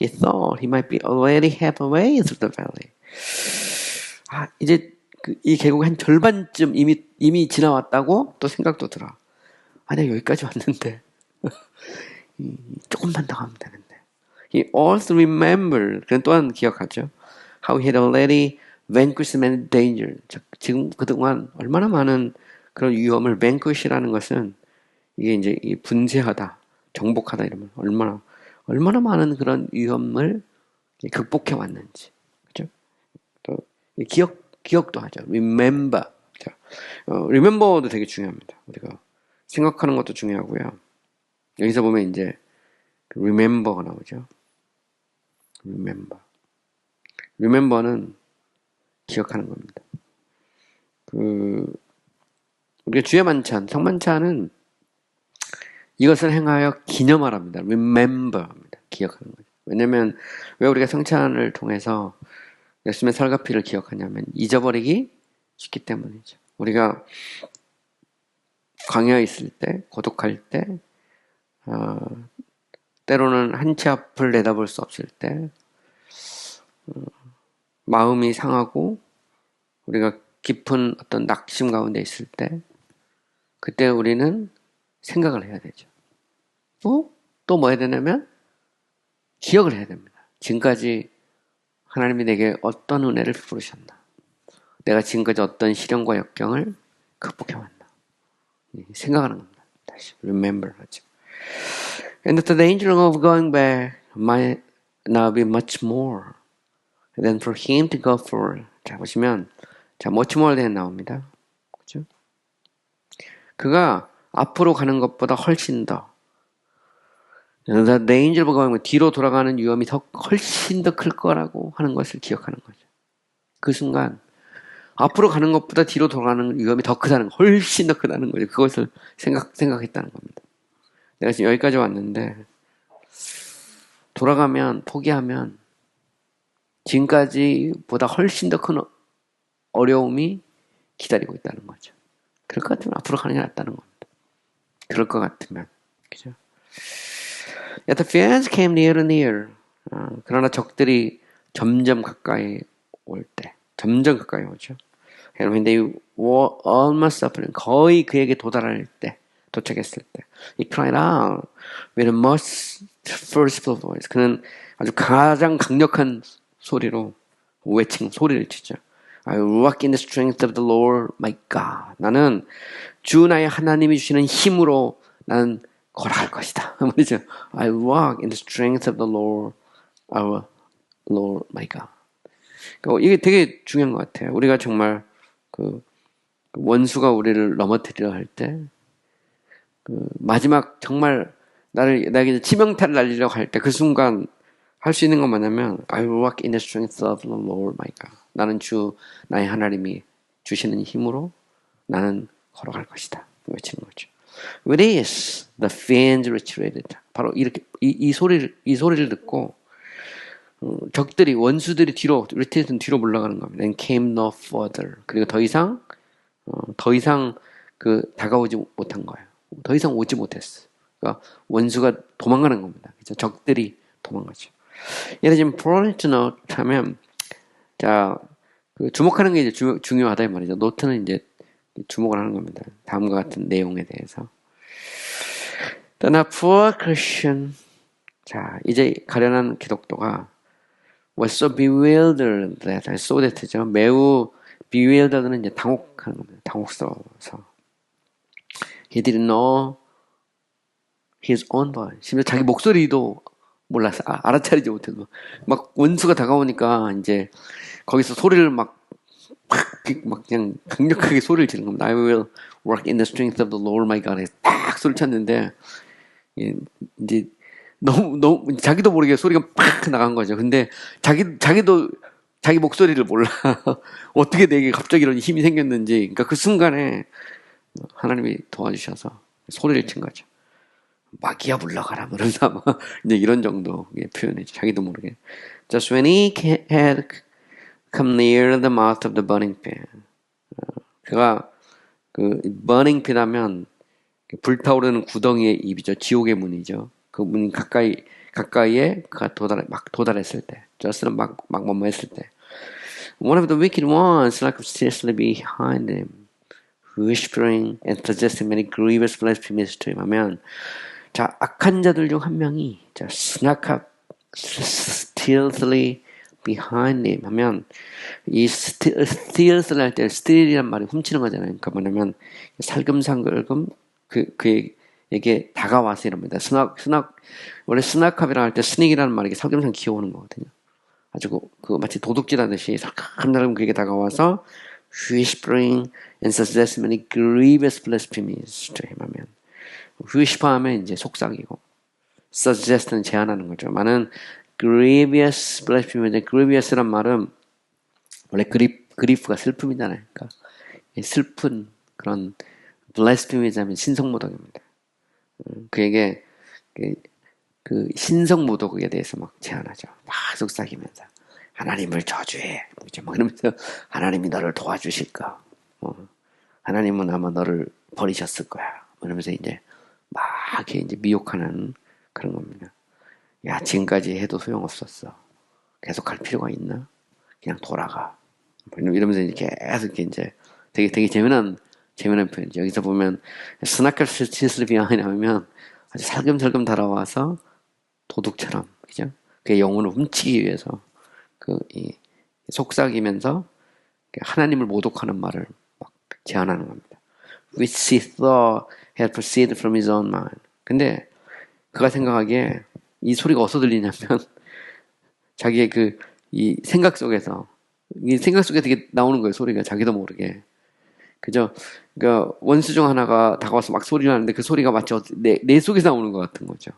he thought he might be already halfway through the valley. 이제 이 계곡 한 절반쯤 이미 지나왔다고 또 생각도 들어. 내가 여기까지 왔는데 조금만 더 가면 되는데. He also remembered, 그는 또한 기억하죠. How he had already vanquished many danger. 지금 그동안 얼마나 많은 그런 위험을 vanquish라는 것은 이게 이제 분쇄하다, 정복하다 이러면 얼마나 많은 그런 위험을 극복해 왔는지, 그죠? 또 기억도 하죠. Remember. remember도 되게 중요합니다. 우리가 생각하는 것도 중요하고요. 여기서 보면 이제 remember가 나오죠. remember는 기억하는 겁니다. 우리가 주의 만찬, 성만찬은 이것을 행하여 기념하랍니다. remember입니다. 기억하는 거죠. 왜냐면 왜 우리가 성찬을 통해서 예수님의 살과 피를 기억하냐면 잊어버리기 쉽기 때문이죠. 우리가 광야에 있을 때, 고독할 때, 때로는 한치 앞을 내다볼 수 없을 때, 마음이 상하고 우리가 깊은 어떤 낙심 가운데 있을 때, 그때 우리는 생각을 해야 되죠. 또 뭐 해야 되냐면 기억을 해야 됩니다. 지금까지 하나님이 내게 어떤 은혜를 베푸셨나, 내가 지금까지 어떤 시련과 역경을 극복해왔나, 생각하는 겁니다. 다시 remember 하죠. And the danger of going back might now be much more than for him to go forward. 자, 보시면 much more than 나옵니다. 그죠? 그가 앞으로 가는 것보다 훨씬 더, The danger of going back, 뒤로 돌아가는 위험이 훨씬 더 클 거라고 하는 것을 기억하는 거죠. 그 순간 앞으로 가는 것보다 뒤로 돌아가는 위험이 더 크다는 거, 훨씬 더 크다는 거죠. 그것을 생각했다는 겁니다. 내가 지금 여기까지 왔는데 돌아가면, 포기하면 지금까지보다 훨씬 더 큰 어려움이 기다리고 있다는 거죠. 그럴 것 같으면 앞으로 가는 게 낫다는 겁니다. 그럴 것 같으면, 그죠? Yet the fiends came near and near. 그러나 적들이 점점 가까이 올 때, 점점 가까이 오죠. And when they were almost up, 거의 그에게 도착했을 때, he cried out with a most forceful voice. 그는 아주 가장 강력한 소리로 소리를 치죠. I walk in the strength of the Lord my God. 나는 주 나의 하나님이 주시는 힘으로 나는 걸어갈 것이다. 말이죠. I walk in the strength of the Lord, our Lord my God. 그러니까 이게 되게 중요한 것 같아요. 우리가 정말 그 원수가 우리를 넘어뜨리려 할 때, 마지막 정말 나에게 치명타를 날리려고 할 때 그 순간 할 수 있는 건 뭐냐면 I walk in the strength of the Lord my God. 나는 주 나의 하나님이 주시는 힘으로 나는 걸어갈 것이다. 외치는 거죠. With this, the fiends retreated. 바로 이렇게 이 소리를 듣고 적들이, 원수들이 뒤로 물러가는 겁니다. And came no further. 그리고 더 이상 다가오지 못한 거예요. 더 이상 오지 못했어. 그러니까 원수가 도망가는 겁니다. 그죠? 적들이 도망가죠. 얘는 지금 important to note 하면, 자, 주목하는 게 이제 중요하다 이 말이죠. 노트는 이제 주목을 하는 겁니다. 다음과 같은 내용에 대해서. Then a poor Christian, 자, 이제 가련한 기독도가 was so bewildered that, so that죠. 매우 bewildered는 이제 당혹하는 겁니다. 당혹스러워서. He didn't know his own voice. 심지어 자기 목소리도 몰라서 알아차리지 못해서 막 원수가 다가오니까 이제 거기서 소리를 막 그냥 강력하게 소리를 지르는 겁니다. I will work in the strength of the Lord my God. 딱 소리 쳤는데 이제 너무 자기도 모르게 소리가 팍 나간 거죠. 근데 자기도 자기 목소리를 몰라. 어떻게 내게 갑자기 이런 힘이 생겼는지. 그러니까 그 순간에 하나님이 도와주셔서 소리를 친 거죠. 마귀야 물러가라 그러면서 막 이제 이런 정도의 표현이죠. 자기도 모르게. Just when he had come near the mouth of the burning pit. 그가 그 burning pit 하면 불타오르는 구덩이의 입이죠. 지옥의 문이죠. 그 문 가까이에 그가 도달했을 때, 저스는 막 뭐했을 때, one of the wicked ones like seriously behind him, whispering and suggesting many grievous blasphemies to him. 하면 자 악한 자들 중 한 명이 자 snuck up stealthily behind him 하면 이 stealth를 할 때 steal이란 말이 훔치는 거잖아요. 그러니까 뭐냐면 살금살금 그에게 다가와서 이럽니다. 원래 스나캅이라 할 때 스닉이라는 말이 살금살금 기어오는 거거든요. 아주 그 마치 도둑질하듯이 살금살금 그에게 다가와서 whispering and suggesting many grievous blasphemies to him 하면 whisper 하면 이제 속삭이고 suggest는 제안하는 거죠. 많은 grievous blasphemy, grievous란 말은 원래 그리프가 슬픔이잖아요. 그러니까 슬픈 그런 blasphemy자면 신성모독입니다. 그에게 그 신성모독에 대해서 막 제안하죠. 막 속삭이면서 하나님을 저주해. 막 그러면서 하나님이 너를 도와주실까? 하나님은 아마 너를 버리셨을 거야. 그러면서 이제 막 이렇게 미혹하는 그런 겁니다. 야, 지금까지 해도 소용없었어. 계속 갈 필요가 있나? 그냥 돌아가. 이러면서 이제 계속 이제 되게 재미난 표현이죠. 여기서 보면 스나클 시슬 비하인 하면 아주 살금살금 달아와서 도둑처럼, 그죠? 그의 영혼을 훔치기 위해서 속삭이면서 하나님을 모독하는 말을 막 제안하는 겁니다. Which he thought had proceeded from his own mind. 근데 그가 생각하기에 이 소리가 어디서 들리냐면 자기의 이 생각 속에서 되게 나오는 거예요. 소리가 자기도 모르게. 그죠? 그러니까 원수 중 하나가 다가와서 막 소리를 하는데 그 소리가 마치 내 속에서 나오는 것 같은 거죠.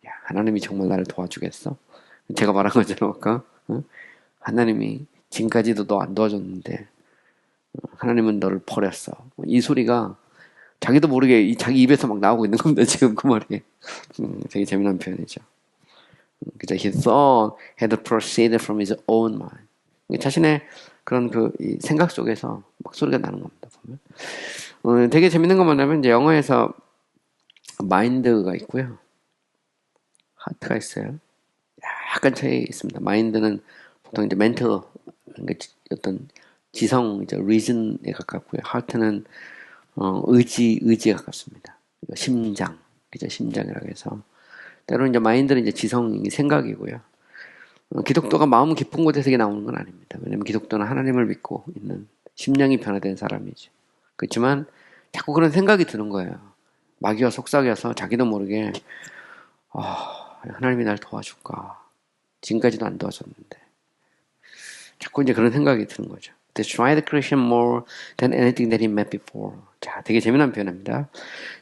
야, 하나님이 정말 나를 도와주겠어? 제가 말한 것처럼 아까 하나님이 지금까지도 너 안 도와줬는데 하나님은 너를 버렸어. 이 소리가 자기도 모르게 자기 입에서 막 나오고 있는 겁니다. 지금 그 말이. 되게 재미난 표현이죠. 그죠? He thought had proceeded from his own mind. 자신의 그런 이 생각 속에서 막 소리가 나는 겁니다. 보면. 되게 재밌는 건 뭐냐면 이제 영어에서 마인드가 있고요. 하트가 있어요. 약간 차이 있습니다. 마인드는 보통 이제 멘탈, 어떤 지성이죠. reason에 가깝고요. 하트는 의지에 가깝습니다. 심장, 그죠? 심장이라고 해서. 때로는 이제 마인드는 이제 지성이 생각이고요. 기독교가 마음 깊은 곳에서 이게 나오는 건 아닙니다. 왜냐면 기독교는 하나님을 믿고 있는 심령이 변화된 사람이죠. 그렇지만 자꾸 그런 생각이 드는 거예요. 마귀와 속삭여서 자기도 모르게 하나님이 날 도와줄까? 지금까지도 안 도와줬는데. 자꾸 이제 그런 생각이 드는 거죠. They tried the Christian more than anything that he met before. 자, 되게 재미난 표현입니다.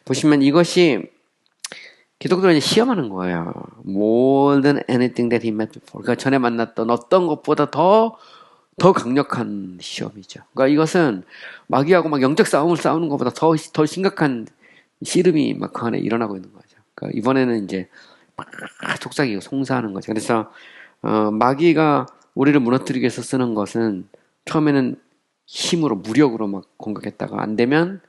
보시면 이것이 기독교를 시험하는 거예요. More than anything that he met before. 그러니까 전에 만났던 어떤 것보다 더 강력한 시험이죠. 그러니까 이것은 마귀하고 막 영적 싸움을 싸우는 것보다 더 심각한 씨름이 막 그 안에 일어나고 있는 거죠. 그러니까 이번에는 이제 막 속삭이고 송사하는 거죠. 그래서 마귀가 우리를 무너뜨리기 위해서 쓰는 것은 처음에는 힘으로 무력으로 막 공격했다가 안 되면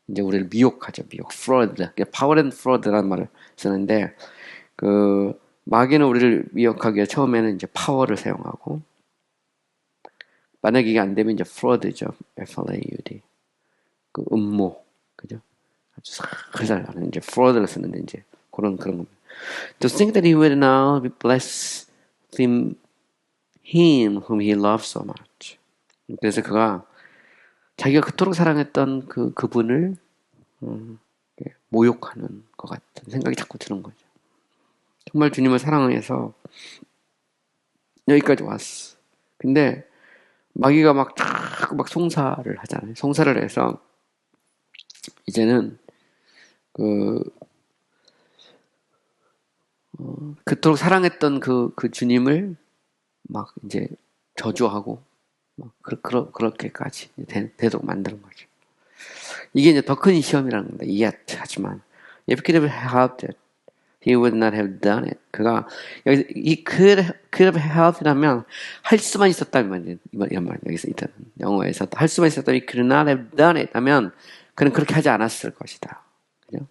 이제 우리를 미혹하죠. fraud, power and fraud라는 말을 쓰는데 마귀는 우리를 미혹하기 위해 처음에는 이제 파워를 사용하고 만약에 이게 안 되면 이제 fraud죠. F-R-A-U-D. 음모, 그죠? 아주 살살 하는 이제 fraud를 쓰는데 이제 그런 겁니다. To think that he would now blaspheme him whom he loved so much. 그래서 그가 자기가 그토록 사랑했던 그분을 모욕하는 것 같은 생각이 자꾸 드는 거죠. 정말 주님을 사랑해서 여기까지 왔어. 근데 마귀가 막 송사를 하잖아요. 송사를 해서 이제는 그토록 사랑했던 그 주님을 막 이제 저주하고 그렇게까지 되도록 만드는 거죠. 이게 이제 더 큰 시험이라는 겁니다. 하지만 If he could have helped it, he would not have done it. 그가 여기서 이 could have helped라면 할 수만 있었다면 이런 말 여기서 일단 영어에서 할 수만 있었다면 he could not have done it 하면 그는 그렇게 하지 않았을 것이다. 그죠?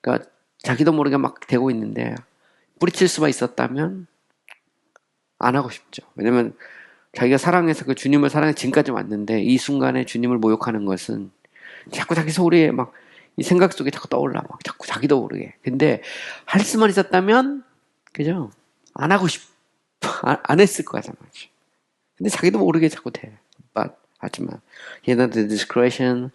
그러니까 자기도 모르게 막 되고 있는데 뿌리칠 수만 있었다면 안 하고 싶죠. 왜냐면 자기가 사랑해서 그 주님을 사랑해 지금까지 왔는데 이 순간에 주님을 모욕하는 것은 자꾸 자기 소리에 막 이 생각 속에 자꾸 떠올라 막 자꾸 자기도 모르게. 근데 할 수만 있었다면 그죠? 안 하고 안 했을 거야 말이죠. 근데 자기도 모르게 자꾸 돼. 하지만 he had the discretion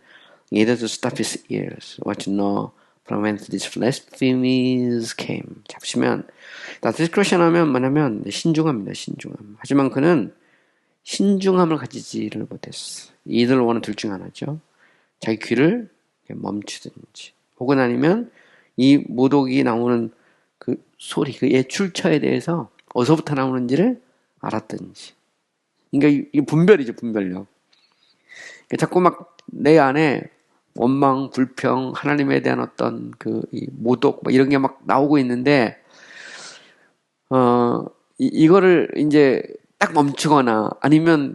either to stop his ears or to know from whence these blasphemies came. 잡으시면 discretion 하면 뭐냐면 신중합니다. 신중함. 하지만 그는 신중함을 가지지를 못했어. 이들 원은 둘 중 하나죠. 자기 귀를 멈추든지 혹은 아니면 이 모독이 나오는 그 소리, 그의 출처에 대해서 어디서부터 나오는지를 알았든지. 그러니까 이 분별이죠, 분별력. 그러니까 자꾸 막 내 안에 원망, 불평, 하나님에 대한 어떤 이 모독 이런 게 막 나오고 있는데 이거를 이제 딱 멈추거나 아니면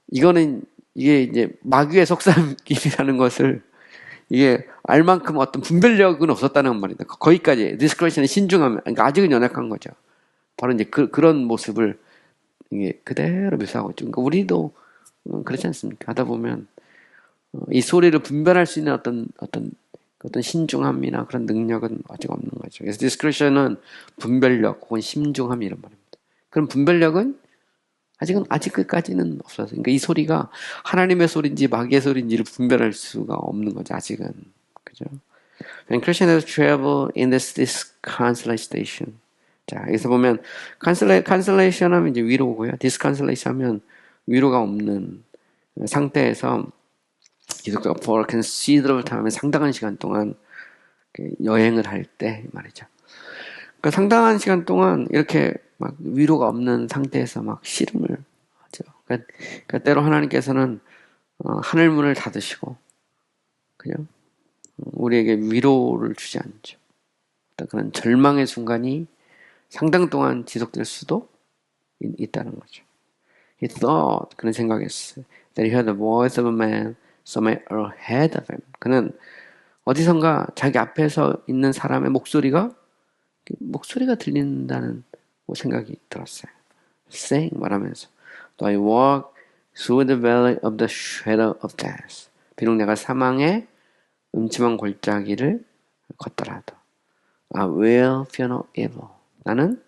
이게 이제 마귀의 속삭임이라는 것을 이게 알 만큼 어떤 분별력은 없었다는 말이다. 거기까지 discretion의 신중함, 그러니까 아직은 연약한 거죠. 바로 이제 그런 모습을 이게 그대로 묘사하고 있죠. 그러니까 우리도 그렇지 않습니까? 하다 보면 이 소리를 분별할 수 있는 어떤 신중함이나 그런 능력은 아직 없는 거죠. 그래서 discretion은 분별력 혹은 심중함 이런 말입니다. 그럼 분별력은 아직까지는 없어서. 그러니까 이 소리가 하나님의 소리인지 마귀의 소리인지를 분별할 수가 없는 거죠. 아직은. 그죠? When Christians travel in this disconsolate station. 자, 여기서 보면, consolation 하면 이제 위로고요. disconsolation 하면 위로가 없는 상태에서 기독교가 for considerable time, 상당한 시간 동안 여행을 할 때 말이죠. 그러니까 상당한 시간 동안 이렇게 막 위로가 없는 상태에서 막 씨름을 하죠. 그러니까 때로 하나님께서는 하늘 문을 닫으시고 그냥 우리에게 위로를 주지 않죠. 어떤 그런 절망의 순간이 상당 동안 지속될 수도 있다는 거죠. He thought, 그는 생각했어요. That he heard the voice of a man somewhere ahead of him. 그는 어디선가 자기 앞에서 있는 사람의 목소리가 들린다는 생각이 들었어요. Saying, 말하면서 Though I walk through the valley of the shadow of death. 비록 내가 사망의 음침한 골짜기를 걷더라도 I will fear no evil. 나는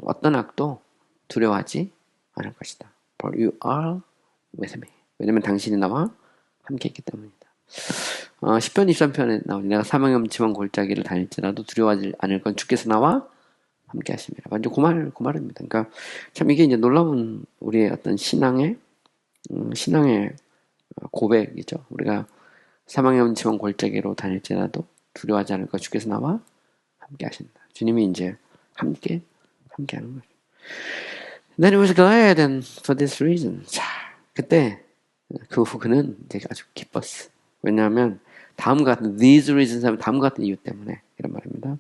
어떤 악도 두려워하지 않을 것이다. For you are with me. 왜냐면 당신이 나와 함께 있기 때문이다. 10편 23편에 나오니 내가 사망의 음침한 골짜기를 다닐지라도 두려워하지 않을 건 주께서 나와 함께 하십니다. 완전 그 말입니다. 그러니까 참 이게 이제 놀라운 우리의 어떤 신앙의 고백이죠. 우리가 사망의 음침한 골짜기로 다닐지라도 두려워하지 않을 것 주께서 나와 함께 하신다. 주님이 이제 함께 하는 거죠. Then he was glad and for this reason. 자, 그때 그 후 그는 이제 아주 기뻤어. 왜냐하면 다음과 같은 these reasons 하면 다음과 같은 이유 때문에 이런 말입니다.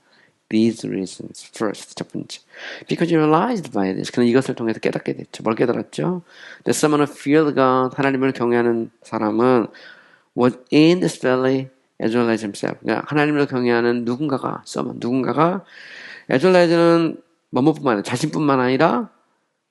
These reasons. First, 첫 번째. Because you realized by this. 그는 이것을 통해서 깨닫게 됐죠. 뭘 깨달았죠? That someone who feared God, 하나님을 경외하는 사람은 was in this valley as well as himself. 그러니까 하나님을 경외하는 누군가가 as well as는 뭐뭐뿐만 아니라 자신뿐만 아니라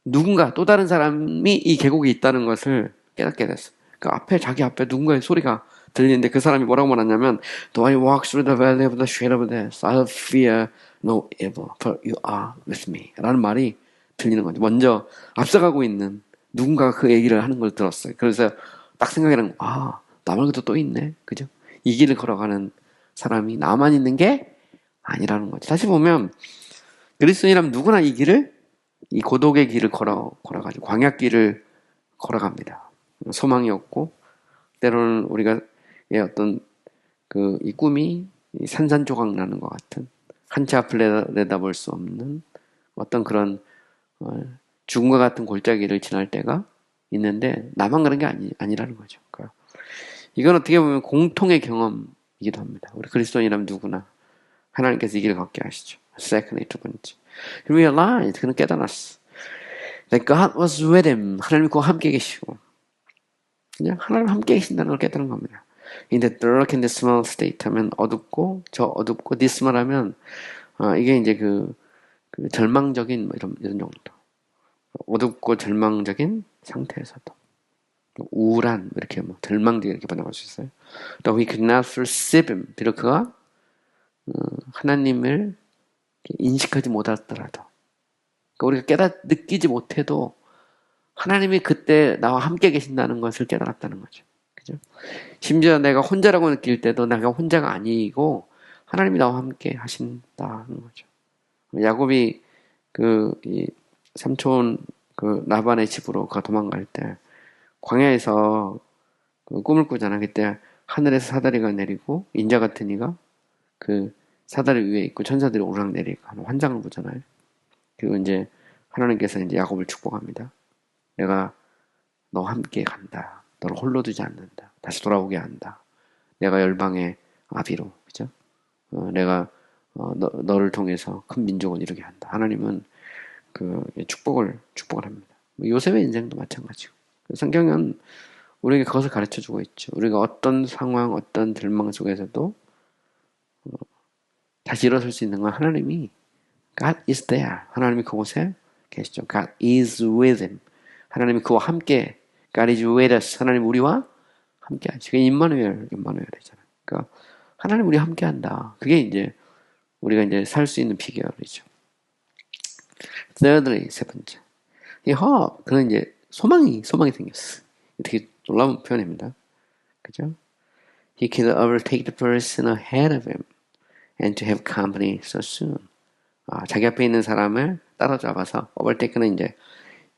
누군가 또 다른 사람이 이 계곡에 있다는 것을 깨닫게 됐어. 그러니까 자기 앞에 누군가의 소리가 들리는데 그 사람이 뭐라고 말하냐면 Though I walk through the valley of the shadow of death, I fear no evil, for you are with me. 라는 말이 들리는 거죠. 먼저 앞서가고 있는 누군가가 그 얘기를 하는 걸 들었어요. 그래서 딱 생각이 나는 나 말고도 또 있네. 그죠? 이 길을 걸어가는 사람이 나만 있는 게 아니라는 거죠. 다시 보면 그리스도인이라면 누구나 이 고독의 길을 걸어가지고 광야길을 걸어갑니다. 소망이 없고 때로는 우리가 어떤 이 꿈이 산산조각 나는 것 같은 한치 앞을 내다볼 수 없는 어떤 그런 죽음과 같은 골짜기를 지날 때가 있는데 나만 그런 게 아니라는 거죠. 그러니까 이건 어떻게 보면 공통의 경험이기도 합니다. 우리 그리스도인이라면 누구나 하나님께서 이 길을 걷게 하시죠. Secondly, 두 번째. He realized, 그는 깨달았어. That God was with him. 하나님이 그와 함께 계시고. 그냥 하나님 함께 계신다는 걸 깨달은 겁니다. In the dark and dismal state 하면 어둡고, 저 어둡고, dismal 하면, 이게 이제 그 절망적인, 뭐 이런 정도. 어둡고 절망적인 상태에서도. 우울한, 이렇게 뭐, 절망적인 이렇게 번역할 수 있어요. Though he could not perceive him. 비록 그가, 하나님을 인식하지 못하더라도. 그러니까 우리가 느끼지 못해도 하나님이 그때 나와 함께 계신다는 것을 깨달았다는 거죠. 그죠? 심지어 내가 혼자라고 느낄 때도 내가 혼자가 아니고 하나님이 나와 함께 하신다는 거죠. 야곱이 이 삼촌 라반의 집으로 가 도망갈 때 광야에서 꿈을 꾸잖아. 그때 하늘에서 사다리가 내리고 인자 같은 이가 그 사다리 위에 있고 천사들이 오르락내리고 하는 환상을 보잖아요. 그리고 이제 하나님께서 이제 야곱을 축복합니다. 내가 너와 함께 간다. 너를 홀로 두지 않는다. 다시 돌아오게 한다. 내가 열방의 아비로, 그죠? 내가 너를 통해서 큰 민족을 이루게 한다. 하나님은 축복을 합니다. 요셉의 인생도 마찬가지고. 성경은 우리에게 그것을 가르쳐 주고 있죠. 우리가 어떤 상황, 어떤 절망 속에서도 다시 일어설 수 있는 건 하나님이 God is there. 하나님이 그곳에 계시죠. God is with him. 하나님이 그와 함께 God is with us. 하나님 우리와 함께 하시고 임마누엘이잖아요. 그러니까 하나님 우리와 함께 한다. 그게 이제 우리가 이제 살 수 있는 비결이죠. Thirdly, 세 번째. 이 hope, 그는 이제 소망이 생겼어. 되게 놀라운 표현입니다. 그죠? He could overtake the person ahead of him and to have company so soon. 자기 앞에 있는 사람을 따라잡아서 overtake는 이제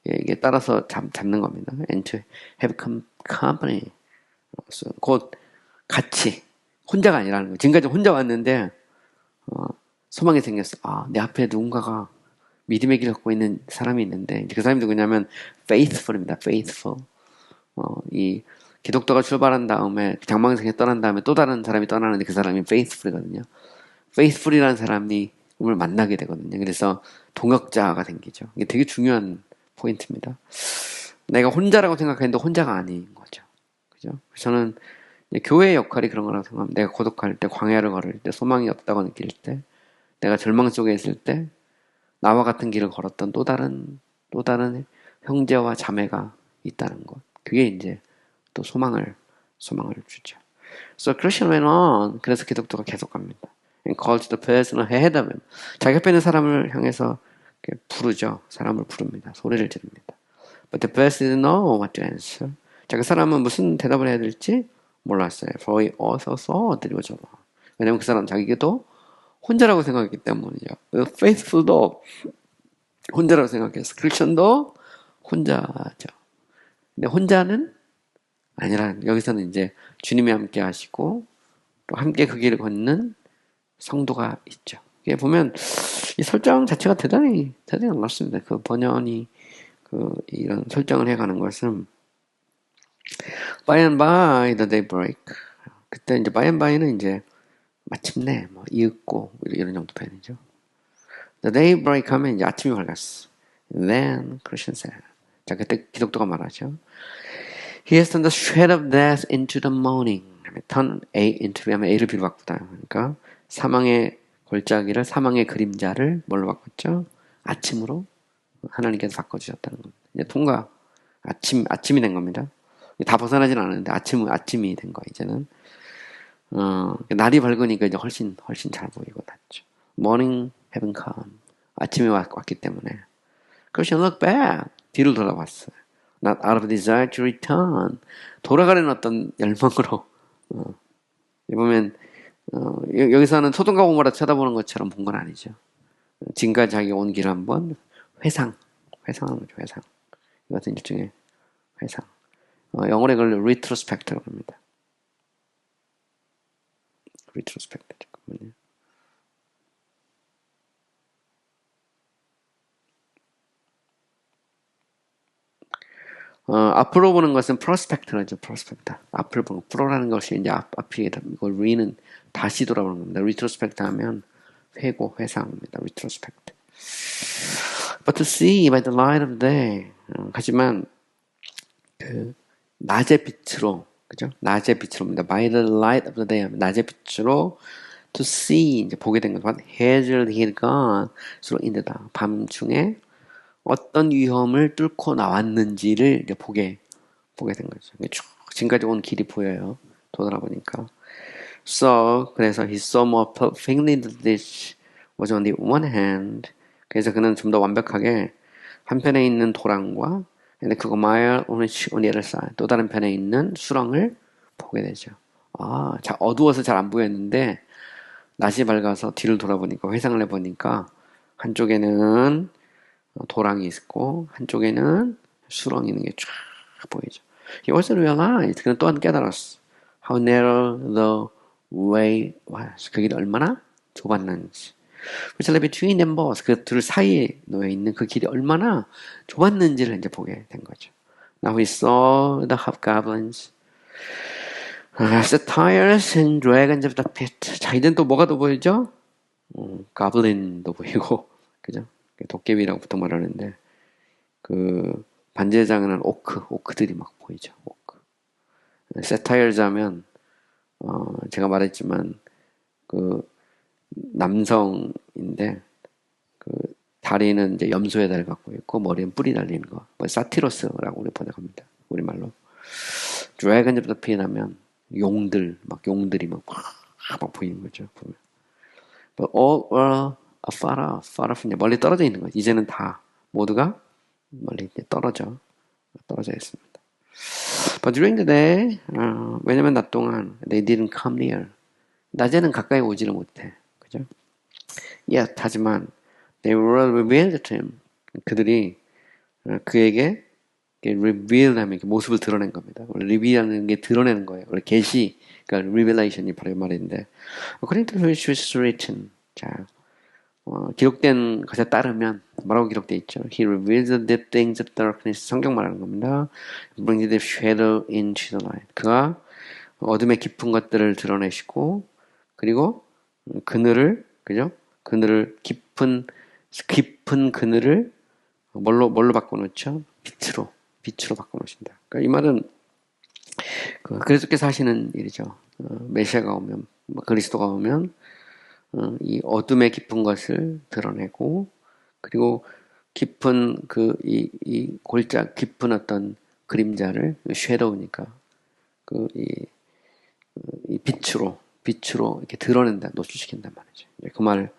이게 따라서 잡는 겁니다. And to have company. 곧 같이 혼자가 아니라는 거예요. 지금까지 혼자 왔는데 소망이 생겼어. 내 앞에 누군가가 믿음의 길을 갖고 있는 사람이 있는데 그 사람이 누구냐면 faithful입니다. faithful. 이 기독교가 출발한 다음에 장망성에 떠난 다음에 또 다른 사람이 떠나는데 그 사람이 faithful이거든요. faithful이라는 사람이 을 만나게 되거든요. 그래서 동역자가 생기죠. 이게 되게 중요한 포인트입니다. 내가 혼자라고 생각했는데 혼자가 아닌 거죠. 그죠? 저는 교회의 역할이 그런 거라고 생각합니다. 내가 고독할 때, 광야를 걸을 때, 소망이 없다고 느낄 때, 내가 절망 속에 있을 때, 나와 같은 길을 걸었던 또 다른 형제와 자매가 있다는 것. 그게 이제 또 소망을 주죠. So Christian went on. 그래서 기독교가 계속 갑니다. And called the person ahead of him. 자기 앞에 있는 사람을 향해서 부르죠. 사람을 부릅니다. 소리를 지릅니다. But the person didn't know what to answer. 그 사람은 무슨 대답을 해야 될지 몰랐어요. For he also thought that he was alone. 왜냐면 그 사람 자기도 혼자라고 생각했기 때문이죠. faithful도 혼자라고 생각했어. 크리스천도 혼자죠. 근데 혼자는 아니라 여기서는 이제 주님이 함께 하시고 또 함께 그 길을 걷는 성도가 있죠. 이게 보면 이 설정 자체가 대단히 놀랍습니다. 그 번연이 이런 설정을 해가는 것은 by and by the daybreak. 그때 이제 by and by는 이제 마침내 뭐 이윽고 이런 정도 표현이죠. The daybreak 하면 이제 아침이 밝았어. Then Christian said. 자 그때 기독교가 말하죠. He has turned the shade of death into the morning. turn A into B 하면 A를 B로 바꾸다. 그러니까 사망의 골짜기를 사망의 그림자를 뭘로 바꿨죠? 아침으로 하나님께서 바꿔주셨다는 겁니다. 이제 통과 아침이 된 겁니다. 다 벗어나진 않았는데 아침이 된 거 이제는 날이 밝으니까 이제 훨씬 잘 보이고 낫죠. Morning having come. 아침이 왔기 때문에. Christian look back. 뒤를 돌아봤어요. Not out of desire to return. 돌아가려는 어떤 열망으로. 보면 여기서는 소돔과 고모라 쳐다보는 것처럼 본 건 아니죠. 지금까지 자기가 온 길을 한번 회상하는 거죠. 회상. 이것은 일종의 회상. 영어로 이걸 retrospect라고 합니다. retrospect. 잠깐만요. 앞으로 보는 것은 prospect라죠. prospect. 앞을 보는 프로라는 것이 이제 앞이 이걸 re는 다시 돌아보는 겁니다. retrospect 하면 회고, 회상입니다. retrospect. But to see by the light of day. 하지만 그 낮의 빛으로, 그죠? 낮의 빛으로입니다. By the light of the day. 낮의 빛으로 to see 이제 보게 된 것. Has he gone through into the 밤중에 어떤 위험을 뚫고 나왔는지를 이제 보게 된 거죠. 쭉 지금까지 온 길이 보여요. 돌아보니까. So 그래서 he saw more perfectly that this was on the one hand. 그래서 그는 좀 더 완벽하게 한편에 있는 도랑과 근데 그거 mile on the other side 또 다른 편에 있는 수렁을 보게 되죠. 아, 자 어두워서 잘 안 보였는데 낮이 밝아서 뒤를 돌아보니까 회상을 해보니까 한쪽에는 도랑이 있고 한쪽에는 수렁이 있는 게 쫙 보이죠. He also realized 그는 또한 깨달았어. How narrow the way was. 그 길이 얼마나 좁았는지. Which lay between them both. 그 둘 사이에 놓여 있는 그 길이 얼마나 좁았는지를 이제 보게 된 거죠. Now he saw the hobgoblins, satyrs and dragons of the pit. 자, 이젠 또 뭐가 더 보이죠? 가블린도 보이고, 그죠? 도깨비라고 보통 말하는데, 그 반지의장은 오크들이 막 보이죠. 오크. 사타이어즈 하면 제가 말했지만 그 남성인데 그 다리는 이제 염소의 다리를 갖고 있고 머리는 뿔이 달린 거. 뭐 사티로스라고 우리 번역합니다. 우리말로. 드래곤 오브 더 핏 하면 용들이 막 보이는 거죠. 보면. But all were far off. 멀리 떨어져 있는 거죠. 이제는 다 모두가 멀리 이제 떨어져 있습니다. But during the day, 왜냐면 낮 동안 they didn't come near. 낮에는 가까이 오지를 못해, 그죠? Yet 하지만 they were revealed to him. 그들이 그에게 reveal 하면 모습을 드러낸 겁니다. 원래 reveal하는 게 드러내는 거예요. 원래 계시, 그러니까 revelation이 바로 이 말인데, according to which was written. 자. 기록된 것에 따르면 뭐라고 기록되어 있죠? He reveals the deep things of darkness. 성경 말하는 겁니다. Brings the shadow into the light. 그가 어둠의 깊은 것들을 드러내시고 그리고 그늘을 그죠? 그늘을 깊은 그늘을 뭘로 바꿔놓죠? 빛으로 바꿔놓으신다. 그러니까 이 말은 그리스도께서 하시는 일이죠. 메시아가 오면 그리스도가 오면 이 어둠의 깊은 것을 드러내고 그리고 깊은 이 골짜 깊은 어떤 그림자를 쉐도우니까 이 빛으로 이렇게 드러낸다, 노출시킨단 말이죠.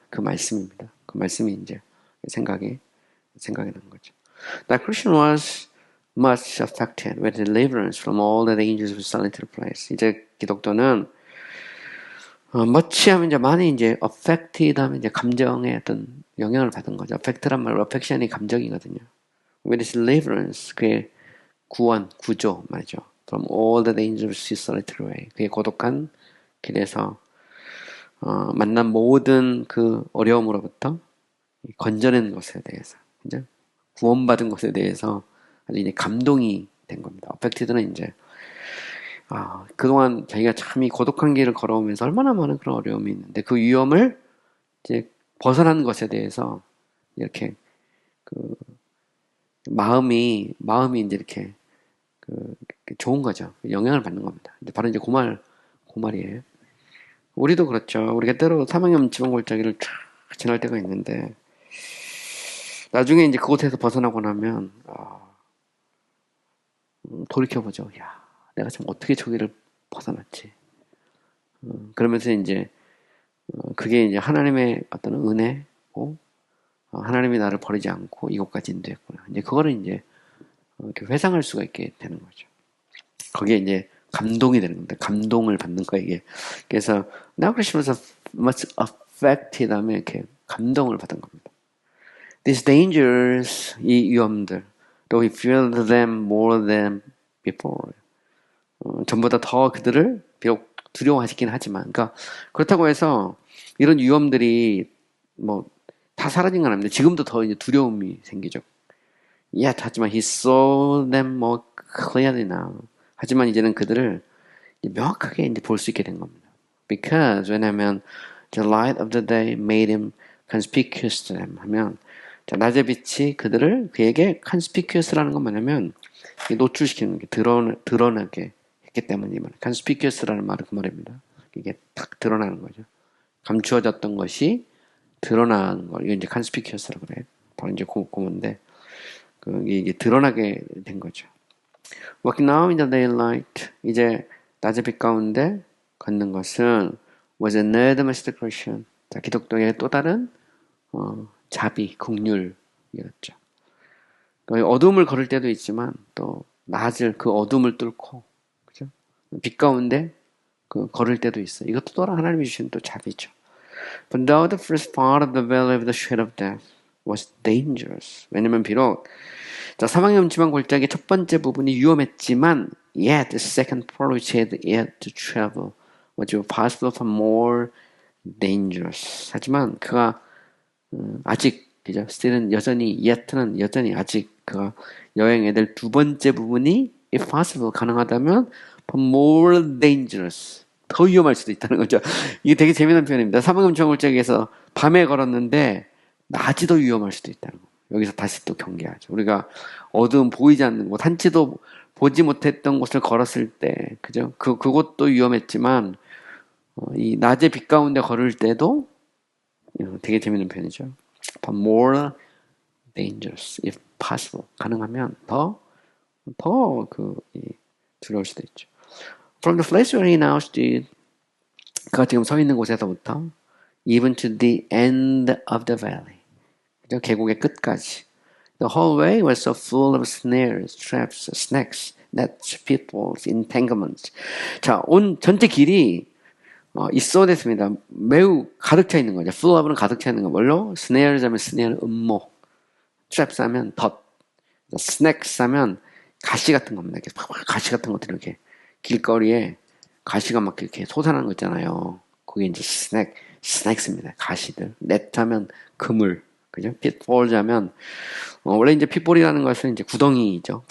그 말씀입니다. 그 말씀이 이제 생각이 난 거죠. That Christian was much affected with deliverance from all the dangers of solitary place. 이제 기독교는 much 하면 이제 많이 이제 affected 하면 이제 감정의 어떤 영향을 받은 거죠. affect란 말, affection이 감정이거든요. with deliverance, 그의 구조 말이죠. from all the dangers of solitary way. 그의 고독한 길에서 만난 모든 그 어려움으로부터 건져낸 것에 대해서, 이제 구원받은 것에 대해서 아주 이제 감동이 된 겁니다. affected는 이제 그동안 자기가 참 이 고독한 길을 걸어오면서 얼마나 많은 그런 어려움이 있는데 그 위험을 이제 벗어난 것에 대해서 이렇게 마음이 이제 이렇게 좋은 거죠. 영향을 받는 겁니다. 이제 바로 이제 그 말이에요. 우리도 그렇죠. 우리가 때로 사망의 지방골짜기를 쫙 지날 때가 있는데 나중에 이제 그곳에서 벗어나고 나면 돌이켜보죠. 야, 내가 참 어떻게 저기를 벗어났지. 그러면서 이제 그게 이제 하나님의 어떤 은혜고 하나님이 나를 버리지 않고 이곳까지 인도했구나. 이제 그거를 이제 이렇게 회상할 수가 있게 되는 거죠. 거기에 이제 감동이 되는 겁니다. 감동을 받는 거예요, 이게. 그래서 now Christians are much affected 하면 이렇게 감동을 받은 겁니다. These dangers, 이 위험들, though he feared them more than before. 전보다 더 그들을 비록 두려워하시긴 하지만, 그러니까 그렇다고 해서 이런 위험들이 뭐 다 사라진 건 아닙니다. 지금도 더 이제 두려움이 생기죠. 하지만 he saw them more clearly now. 하지만 이제는 그들을 명확하게 이제 볼 수 있게 된 겁니다. Because 왜냐하면 The light of the day made him conspicuous to them 하면 자, 낮의 빛이 그에게 conspicuous라는 건 뭐냐면 노출시키는 게 드러나게 했기 때문이면 conspicuous라는 말은 그 말입니다. 이게 딱 드러나는 거죠. 감추어졌던 것이 드러나는 거. 이거 이제 conspicuous라고 그래요. 바로 이제 그건데 이게 드러나게 된 거죠. Walking now in the daylight. 이제 낮의 빛 가운데 걷는 것은 was another masturbation. 자, 기독교의 또 다른 자비, 긍휼이었죠. 어둠을 걸을 때도 있지만 또 낮을 그 어둠을 뚫고 그죠? 빛 가운데 걸을 때도 있어요. 이것도 또 하나님이 주신 또 자비죠. But though the first part of the valley of the shadow of death was dangerous. 왜냐면 비록 자, 사망의 음침한 골짜기 첫 번째 부분이 위험했지만 yet the second part which had yet to travel was possible for more dangerous. 하지만 그가 아직 그죠? still은 yet는 여전히 아직 그가 여행해야 될 두 번째 부분이 if possible 가능하다면 for more dangerous 더 위험할 수도 있다는 거죠. 이게 되게 재미난 표현입니다. 사망의 음침한 골짜기에서 밤에 걸었는데 낮이 더 위험할 수도 있다는 거. 여기서 다시 또 경계하죠. 우리가 어두운 보이지 않는 곳, 한치도 보지 못했던 곳을 걸었을 때, 그죠? 그곳도 위험했지만, 이 낮의 빛 가운데 걸을 때도 되게 재밌는 표현이죠. But more dangerous, if possible. 가능하면 더 두려울 수도 있죠. From the place where he now stood, 그가 지금 서 있는 곳에서부터, even to the end of the valley. 계곡의 끝까지. The whole way was so full of snares, traps, snakes, nets, pitfalls, entanglements. 자, 전체 길이 있어됐습니다. 매우 가득 차 있는 거죠. full of는 가득 차 있는 거. 뭘로? snares 하면 snare 음모, traps 하면 덫, snakes 하면 가시 같은 겁니다. 이렇게 가시 같은 것들 이렇게 길거리에 가시가 막 이렇게 솟아나는 거 있잖아요. 그게 이제 snakes입니다. 가시들. net 하면 그물. 그죠? pitfalls 하면, 원래 이제 pitfall이라는 것은 이제 구덩이죠.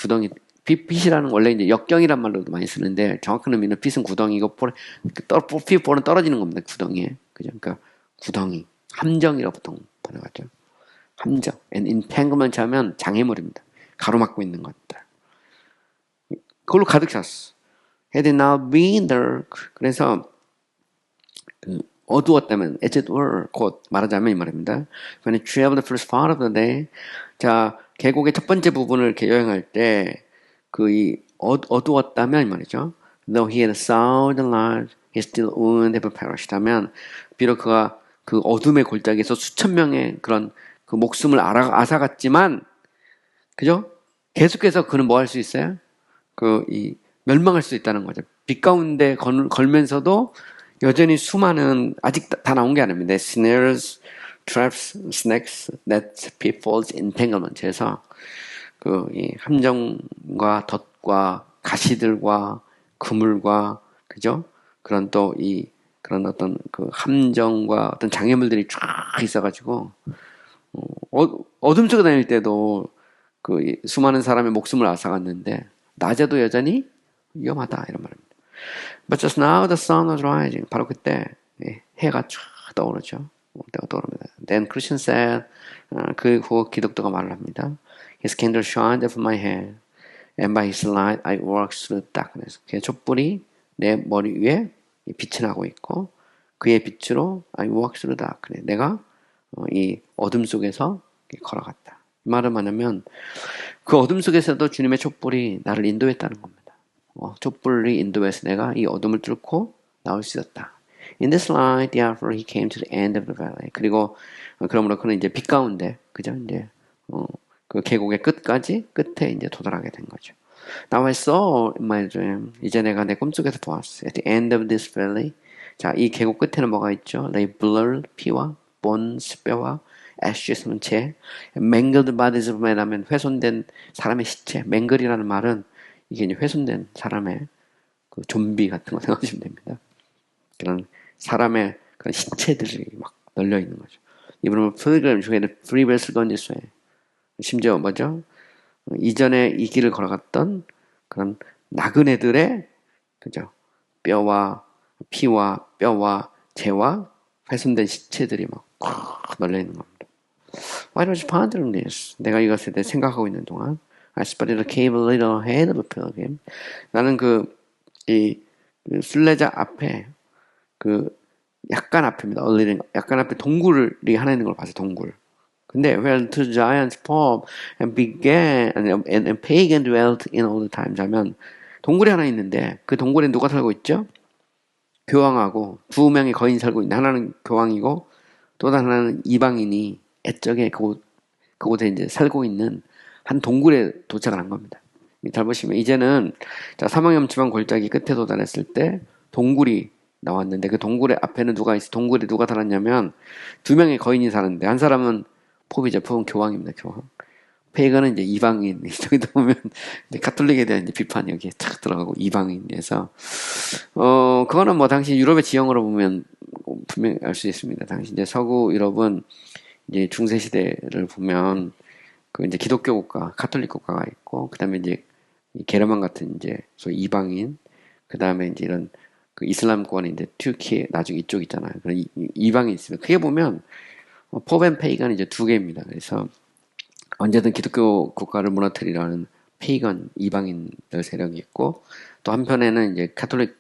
pit이라는 원래 이제 역경이란 말로도 많이 쓰는데, 정확한 의미는 pit은 구덩이고, pitfall은 떨어지는 겁니다. 구덩이에. 그죠? 그러니까, 구덩이. 함정이라고 보통 번역하죠. 함정. and entanglement 하면 장애물입니다. 가로막고 있는 것들. 그걸로 가득 찼어. Had it now been dark. 그래서, 어두웠다면, as it were, 곧 말하자면 이 말입니다. When it traveled the first part of the day, 자, 계곡의 첫 번째 부분을 이렇게 여행할 때, 어두웠다면 이 말이죠. Though he had saw the light, he still wouldn't have perished. 하면, 비록 그가 그 어둠의 골짜기에서 수천 명의 그런 그 목숨을 앗아갔지만, 그죠? 계속해서 그는 뭐 할 수 있어요? 멸망할 수 있다는 거죠. 빛 가운데 걸면서도 여전히 수많은 아직 다 나온 게 아닙니다. snares, traps, snakes, nets, pitfalls, entanglements 해서 이 함정과 덫과 가시들과 그물과 그죠? 그런 또 그런 어떤 그 함정과 어떤 장애물들이 쫙 있어가지고 어둠 속에 다닐 때도 수많은 사람의 목숨을 앗아갔는데 낮에도 여전히 위험하다 이런 말입니다. But just now the sun was rising. 바로 그때 해가 쫙 떠오르죠. 때가 떠오릅니다. Then Christian said, 그 후 기독교가 말을 합니다. His candle shined from my head, and by his light I walked through darkness. 그의 촛불이 내 머리 위에 빛이 나고 있고, 그의 빛으로 I walked through darkness. 내가 이 어둠 속에서 걸어갔다. 이 말은 뭐냐면 그 어둠 속에서도 주님의 촛불이 나를 인도했다는 겁니다. 촛불이 인도해서 내가 이 어둠을 뚫고 나올 수 있었다. In this light, therefore, he came to the end of the valley. 그리고 그러므로 그는 이제 빛 가운데, 그죠? 이제 그 계곡의 끝에 이제 도달하게 된 거죠. Now I saw in my dream. 이제 내가 내 꿈속에서 보았어. At the end of this valley. 자, 이 계곡 끝에는 뭐가 있죠? Lay blood, 피와 bones, 뼈와 ashes, 재, mangled bodies of men 하면 훼손된 사람의 시체. 맹글이라는 말은 이게 이제 훼손된 사람의 그 좀비 같은 거 생각하시면 됩니다. 그런 사람의 그런 시체들이 막 널려 있는 거죠. 이분은 pilgrim 중에 free vessel gone this way. 심지어 뭐죠? 이전에 이 길을 걸어갔던 그런 나그네들의 그죠? 뼈와 피와 뼈와 재와 훼손된 시체들이 막 널려 있는 겁니다. While I was pondering this, 내가 이것에 대해 생각하고 있는 동안 I spotted a cave a little ahead of a pilgrim. 나는 이 순례자 앞에 약간 앞입니다. 약간 앞에 동굴이 하나 있는 걸 봤어요. 동굴. 근데 where two giants fought and pagan dwelt in all the times 하면 동굴이 하나 있는데 그 동굴에 누가 살고 있죠? 교황하고 두 명의 거인이 살고 있는데 하나는 교황이고 또 다른 하나는 이방인이 애적에 그곳에 이제 살고 있는 한 동굴에 도착을 한 겁니다. 잘 보시면 이제는 사망염치방 골짜기 끝에 도달했을 때 동굴이 나왔는데 그 동굴의 앞에는 동굴에 누가 살았냐면 두 명의 거인이 사는데 한 사람은 포비죠. 포는 교황입니다. 교황. 페이건은 이제 이방인. 저기도 보면 이제 가톨릭에 대한 이제 비판이 여기에 탁 들어가고 이방인에서 그거는 뭐 당시 유럽의 지형으로 보면 분명히 알 수 있습니다. 당시 이제 서구 유럽은 이제 중세 시대를 보면 이제 기독교 국가, 가톨릭 국가가 있고 그다음에 이제 게르만 같은 이제 소위 이방인, 그다음에 이제 이런 이슬람권이 이제 튀르키예 나중에 이쪽 있잖아요. 그런 이방인이 있습니다. 크게 보면 포벤 페이건이 이제 두 개입니다. 그래서 언제든 기독교 국가를 무너뜨리라는 페이건 이방인들 세력이 있고 또 한편에는 이제 가톨릭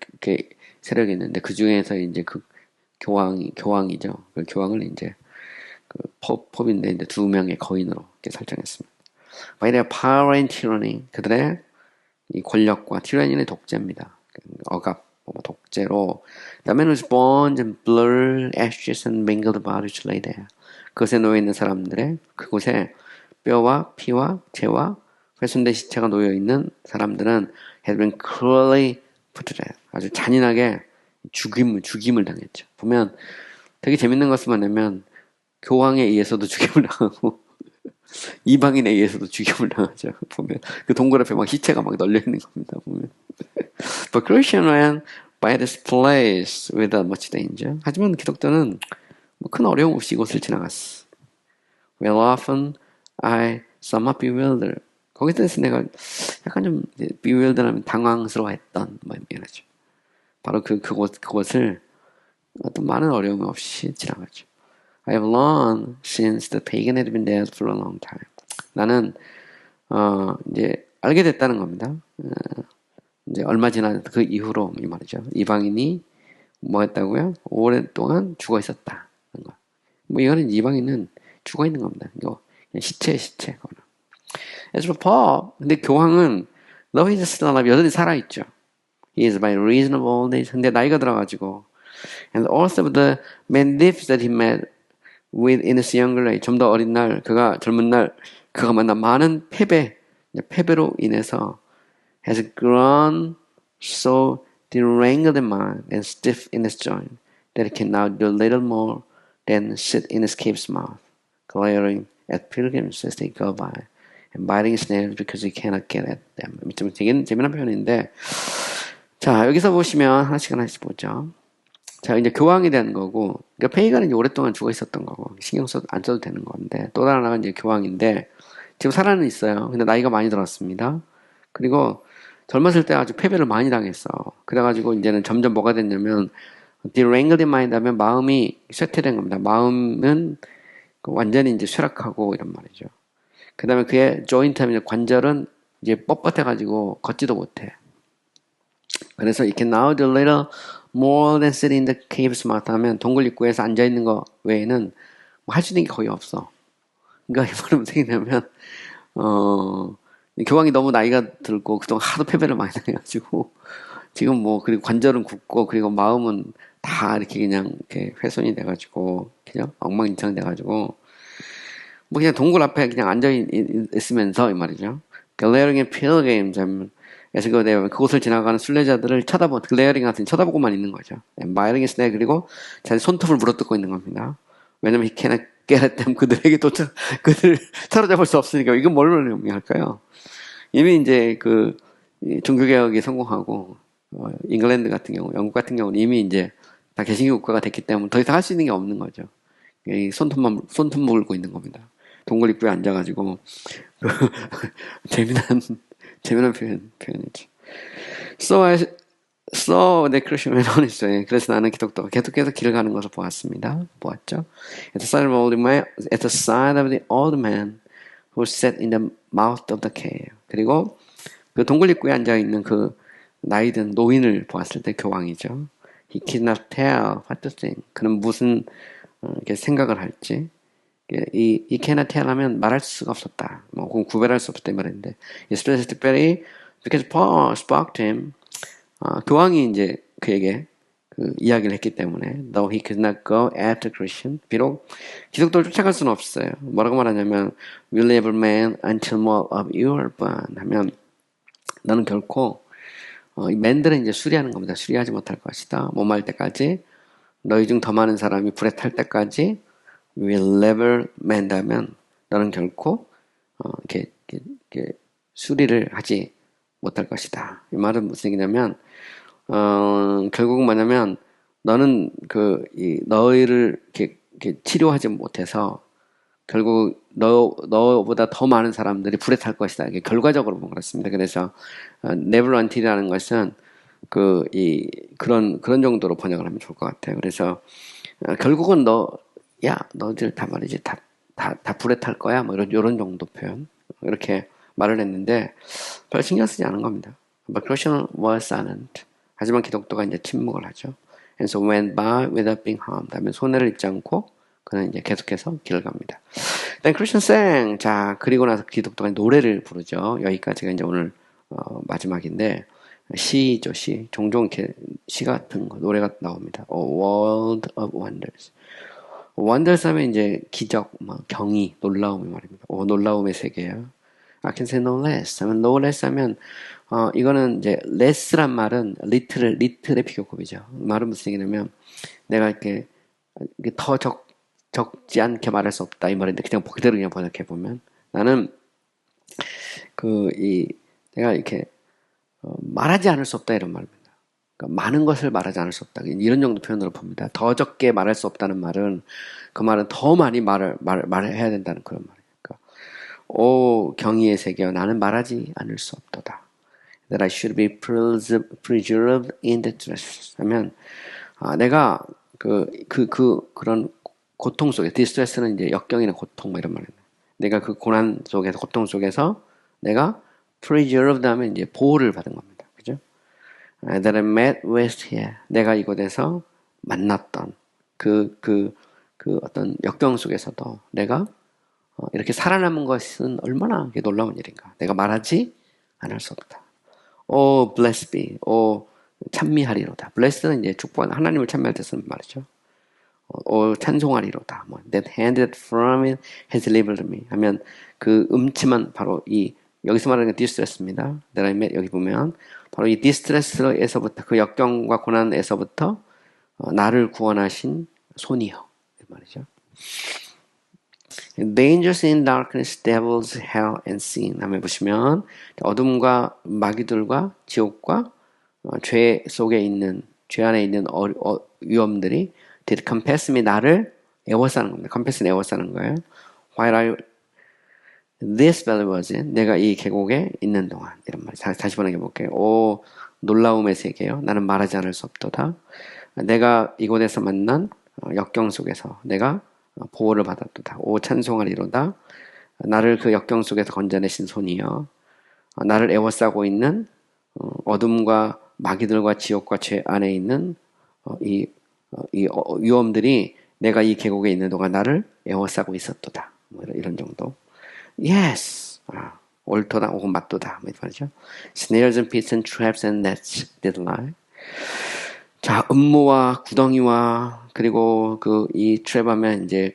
세력이 있는데 그 중에서 이제 교황이죠. 그 교황을 이제 포빈데 이제 두 명의 거인으로 이렇게 설정했습니다. By their power and tyranny, 그들의 이 권력과 티라니의 독재입니다. 억압, 독재로 The man was bones and blood, ashes and mangled bodies lay there. 그것에 놓여 있는 사람들의 그곳에 뼈와 피와 재와 훼손된 시체가 놓여 있는 사람들은 had been cruelly put to death. 아주 잔인하게 죽임을 당했죠. 보면 되게 재밌는 것을 뭐냐면 교황에 의해서도 죽임을 당하고 이방인에 의해서도 죽임을 당하죠. 보면 그 동굴 앞에 막 시체가 막 널려 있는 겁니다. 보면. But Christian ran by this place without much danger. 하지만 기독교는 큰 어려움 없이 이곳을 지나갔어. Well, often I somewhat bewildered. 거기에 대해서 내가 약간 좀 bewildered하면 당황스러워했던 이라죠. 바로 그곳을 어떤 많은 어려움 없이 지나갔죠. I have learned since the pagan had been dead for a long time. 나는 이제 알게 됐다는 겁니다. 이제 얼마 지난 그 이후로 이 말이죠. 이방인이 뭐 했다고요? 오랫동안 죽어 있었다. 뭐 이거는 이방인은 죽어 있는 겁니다. 이거 시체. As for Paul, 근데 교황은 though he's still alive, 여전히 살아있죠. He is by reason of old age. 근데 나이가 들어가지고 and also the magnificence that he met with in his younger age. 좀 더 어린 날, 젊은 날 그가 만난 많은 패배로 인해서 has grown so deranged in mind and stiff in his joint that he can now do little more than sit in his cave's mouth, glaring at pilgrims as they go by and biting his nails because he cannot get at them. 좀 재미난 표현인데, 자 여기서 보시면 하나씩 보죠. 자 이제 교황에 대한 거고, 그러니까 페이건은 이제 오랫동안 죽어 있었던 거고 안 써도 되는 건데, 또 다른 하나가 이제 교황인데 지금 살아는 있어요. 근데 나이가 많이 들었습니다. 그리고 젊었을 때 아주 패배를 많이 당했어. 그래가지고 이제는 점점 뭐가 됐냐면 deranged in mind 하면 마음이 쇠퇴된 겁니다. 마음은 완전히 이제 쇠락하고 이런 말이죠. 그 다음에 그의 joint 하면 관절은 이제 뻣뻣해가지고 걷지도 못해. 그래서 it can now do little more than sit in the cave's mouth 하면 동굴 입구에서 앉아있는 거 외에는 뭐 할 수 있는 게 거의 없어. 그러니까 이 말은 어떻게 되냐면 교황이 너무 나이가 들고 그동안 하도 패배를 많이 당해가지고 지금 뭐 그리고 관절은 굳고 그리고 마음은 다 이렇게 그냥 이렇게 훼손이 돼가지고 그냥 엉망진창 돼가지고 뭐 그냥 동굴 앞에 그냥 앉아 있으면서 이 말이죠. glaring at pilgrims 그래서 그곳을 지나가는 순례자들을 글레어링 같은 쳐다보고만 있는 거죠. 마이링 스네 그리고 자기 손톱을 물어뜯고 있는 겁니다. 왜냐면 he cannot get at them. 그들에게 그들을 사로잡을 수 없으니까. 이건 뭘 의미할까요? 이미 이제 종교개혁이 성공하고 잉글랜드 같은 경우, 영국 같은 경우는 이미 이제 다 개신교 국가가 됐기 때문에 더 이상 할 수 있는 게 없는 거죠. 손톱 물고 있는 겁니다. 동굴 입구에 앉아가지고 재미난 표현이죠. So So the Christian went on his way. 그래서 나는 기독교가 계속해서 길을 가는 것을 보았죠. At the side of the old man who sat in the mouth of the cave. 그리고 그 동굴 입구에 앉아 있는 그 나이든 노인을 보았을 때 교황이죠. He could not tell what to think. 그는 무슨 이렇게 생각을 할지. 이 cannot tell 하면 말할 수가 없었다. 뭐 혹은 구별할 수 없었다 이 말인데. Especially 특별히 because Paul spoke to him. 교황이 이제 그에게 그 이야기를 했기 때문에 though he could not go after Christian 비록 기독교를 쫓아갈 수는 없어요. 뭐라고 말하냐면 will never man until more of you are born 하면 너는 결코 이 맨들은 이제 수리하는 겁니다. 수리하지 못할 것이다. 몸할 때까지 너희 중 더 많은 사람이 불에 탈 때까지 will never man다면 너는 결코 이렇게 수리를 하지 못할 것이다. 이 말은 무슨 얘기냐면 결국은 뭐냐면 너는 너희를 이렇게 치료하지 못해서 결국 너보다 더 많은 사람들이 불에 탈 것이다. 이게 결과적으로 보면 그렇습니다. 그래서 never until이라는 것은 그런 정도로 번역을 하면 좋을 것 같아요. 그래서 결국은 너희들 다 말이지 다 불에 탈 거야. 뭐 이런 정도 표현 이렇게 말을 했는데 별 신경 쓰지 않은 겁니다. But Christian was silent. 하지만 기독교가 이제 침묵을 하죠. And so went by without being harmed. 하면 손해를 입지 않고 그는 이제 계속해서 길을 갑니다. Then Christian sang. 자, 그리고 나서 기독교가 노래를 부르죠. 여기까지가 이제 오늘 마지막인데 시죠, 시. 종종 이렇게 시 같은 거, 노래가 나옵니다. A world of wonders. wonders 하면 이제 기적, 경이, 놀라움이 말입니다. 놀라움의 세계야. I can say no less. 하면 no less 하면 이거는 이제 less란 말은 little의 비교급이죠. 말은 무슨 얘기냐면 내가 이렇게 더 적지 않게 말할 수 없다 이 말인데 그냥 그대로 그냥 번역해 보면 나는 내가 이렇게 말하지 않을 수 없다 이런 말입니다. 그러니까 많은 것을 말하지 않을 수 없다 이런 정도 표현으로 봅니다. 더 적게 말할 수 없다는 말은 그 말은 더 많이 말을 해야 된다는 그런 말이에요. 그러니까, 오 경의의 세계여 나는 말하지 않을 수 없도다. That I should be preserved in the distress. 하면 내가 그런 고통 속에 distress는 이제 역경이나 고통 이런 말이에요. 내가 그 고난 속에서 고통 속에서 내가 preserved 하면 이제 보호를 받은 겁니다. 그죠? That I met with here. 내가 이곳에서 만났던 그 어떤 역경 속에서도 내가 이렇게 살아남은 것은 얼마나 놀라운 일인가. 내가 말하지 않을 수 없다. Oh, blessed be. 찬미하리로다. blessed는 이제 축복한 하나님을 찬미할 때 쓰는 말이죠. 찬송하리로다. That hand that from it has delivered me. 하면 그 음침한 바로 여기서 말하는 게 distress입니다. That I met 여기 보면 바로 이 distress에서부터 그 역경과 고난에서부터 나를 구원하신 손이요. 이 말이죠. Dangers in darkness, devils, hell, and sin. 하면 보시면 어둠과 마귀들과 지옥과 죄 안에 있는 위험들이 did compass me 나를 애워싸는 겁니다. compass는 애워싸는 거예요. While I this valley was in 내가 이 계곡에 있는 동안 이런 말 다시 번역해 볼게요. 오 놀라움의 세계요. 나는 말하지 않을 수 없도다. 내가 이곳에서 만난 역경 속에서 내가 보호를 받았도다. 오 찬송하리로다. 나를 그 역경 속에서 건져내신 손이여. 나를 애워싸고 있는 어둠과 마귀들과 지옥과 죄 안에 있는 이 위험들이 내가 이 계곡에 있는 동안 나를 애워싸고 있었도다. 이런 정도. Yes. 옳도다 혹은 맞도다. 뭐 말이죠. Snares and pits and traps and nets did lie. 자, 음모와 구덩이와 그리고 이 트랩하면 이제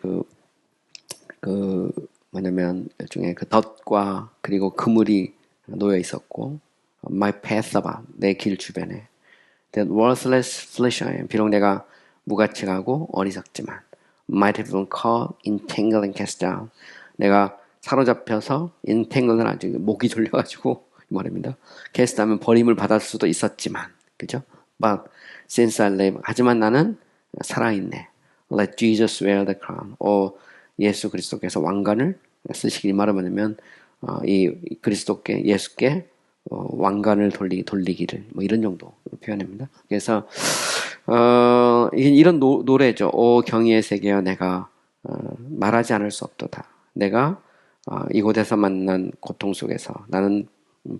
뭐냐면 일종의 그 덫과 그리고 그물이 놓여 있었고 my path about 내 길 주변에 that worthless flesh I am 비록 내가 무가치하고 어리석지만 might have been caught, entangled and cast down 내가 사로잡혀서 entangled는 아주 목이 졸려가지고 이 말입니다. cast 하면 버림을 받을 수도 있었지만 그죠? But since I live 하지만 나는 살아있네. Let Jesus wear the crown. 예수 그리스도께서 왕관을 쓰시길 말하면 이 그리스도께 예수께 왕관을 돌리기를 뭐 이런 정도 표현입니다. 그래서 이런 노래죠. 오 경의의 세계여 내가 말하지 않을 수 없도다. 내가 이곳에서 만난 고통 속에서 나는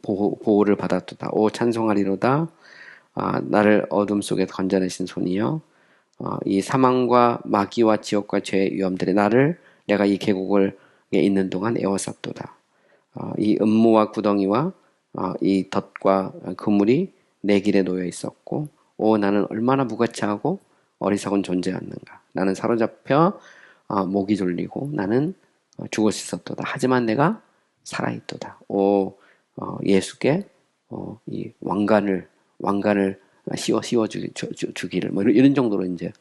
보호를 받았도다. 오 찬송하리로다. 나를 어둠 속에서 건져내신 손이여. 이 사망과 마귀와 지옥과 죄의 위험들이 내가 이 계곡을 있는 동안 에워쌌도다. 이 음모와 구덩이와 이 덫과 그물이 내 길에 놓여 있었고, 나는 얼마나 무가치하고 어리석은 존재였는가. 나는 사로잡혀 목이 졸리고 나는 죽을 수 있었도다. 하지만 내가 살아있도다. 예수께 이 왕관을 씌워 주기를 뭐 이런 정도로 이제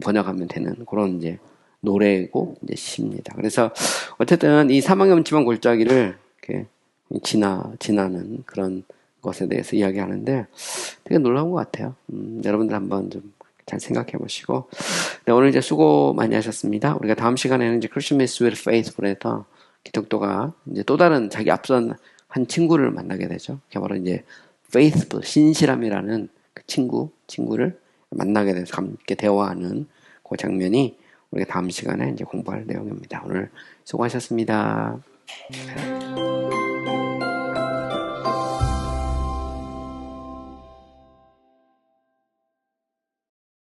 번역하면 되는 그런 이제 노래고 이제 시입니다. 그래서 어쨌든 이 사망의 음침한 골짜기를 이렇게 지나는 그런 것에 대해서 이야기하는데 되게 놀라운 것 같아요. 여러분들 한번 좀 잘 생각해 보시고. 네, 오늘 이제 수고 많이 하셨습니다. 우리가 다음 시간에는 이제 Christmas with Faithful에서 기독교가 이제 또 다른 자기 앞선 한 친구를 만나게 되죠. 그게 바로 이제 Faithful, 신실함이라는 그 친구를 만나게 돼서 함께 대화하는 그 장면이 우리가 다음 시간에 이제 공부할 내용입니다. 오늘 수고하셨습니다.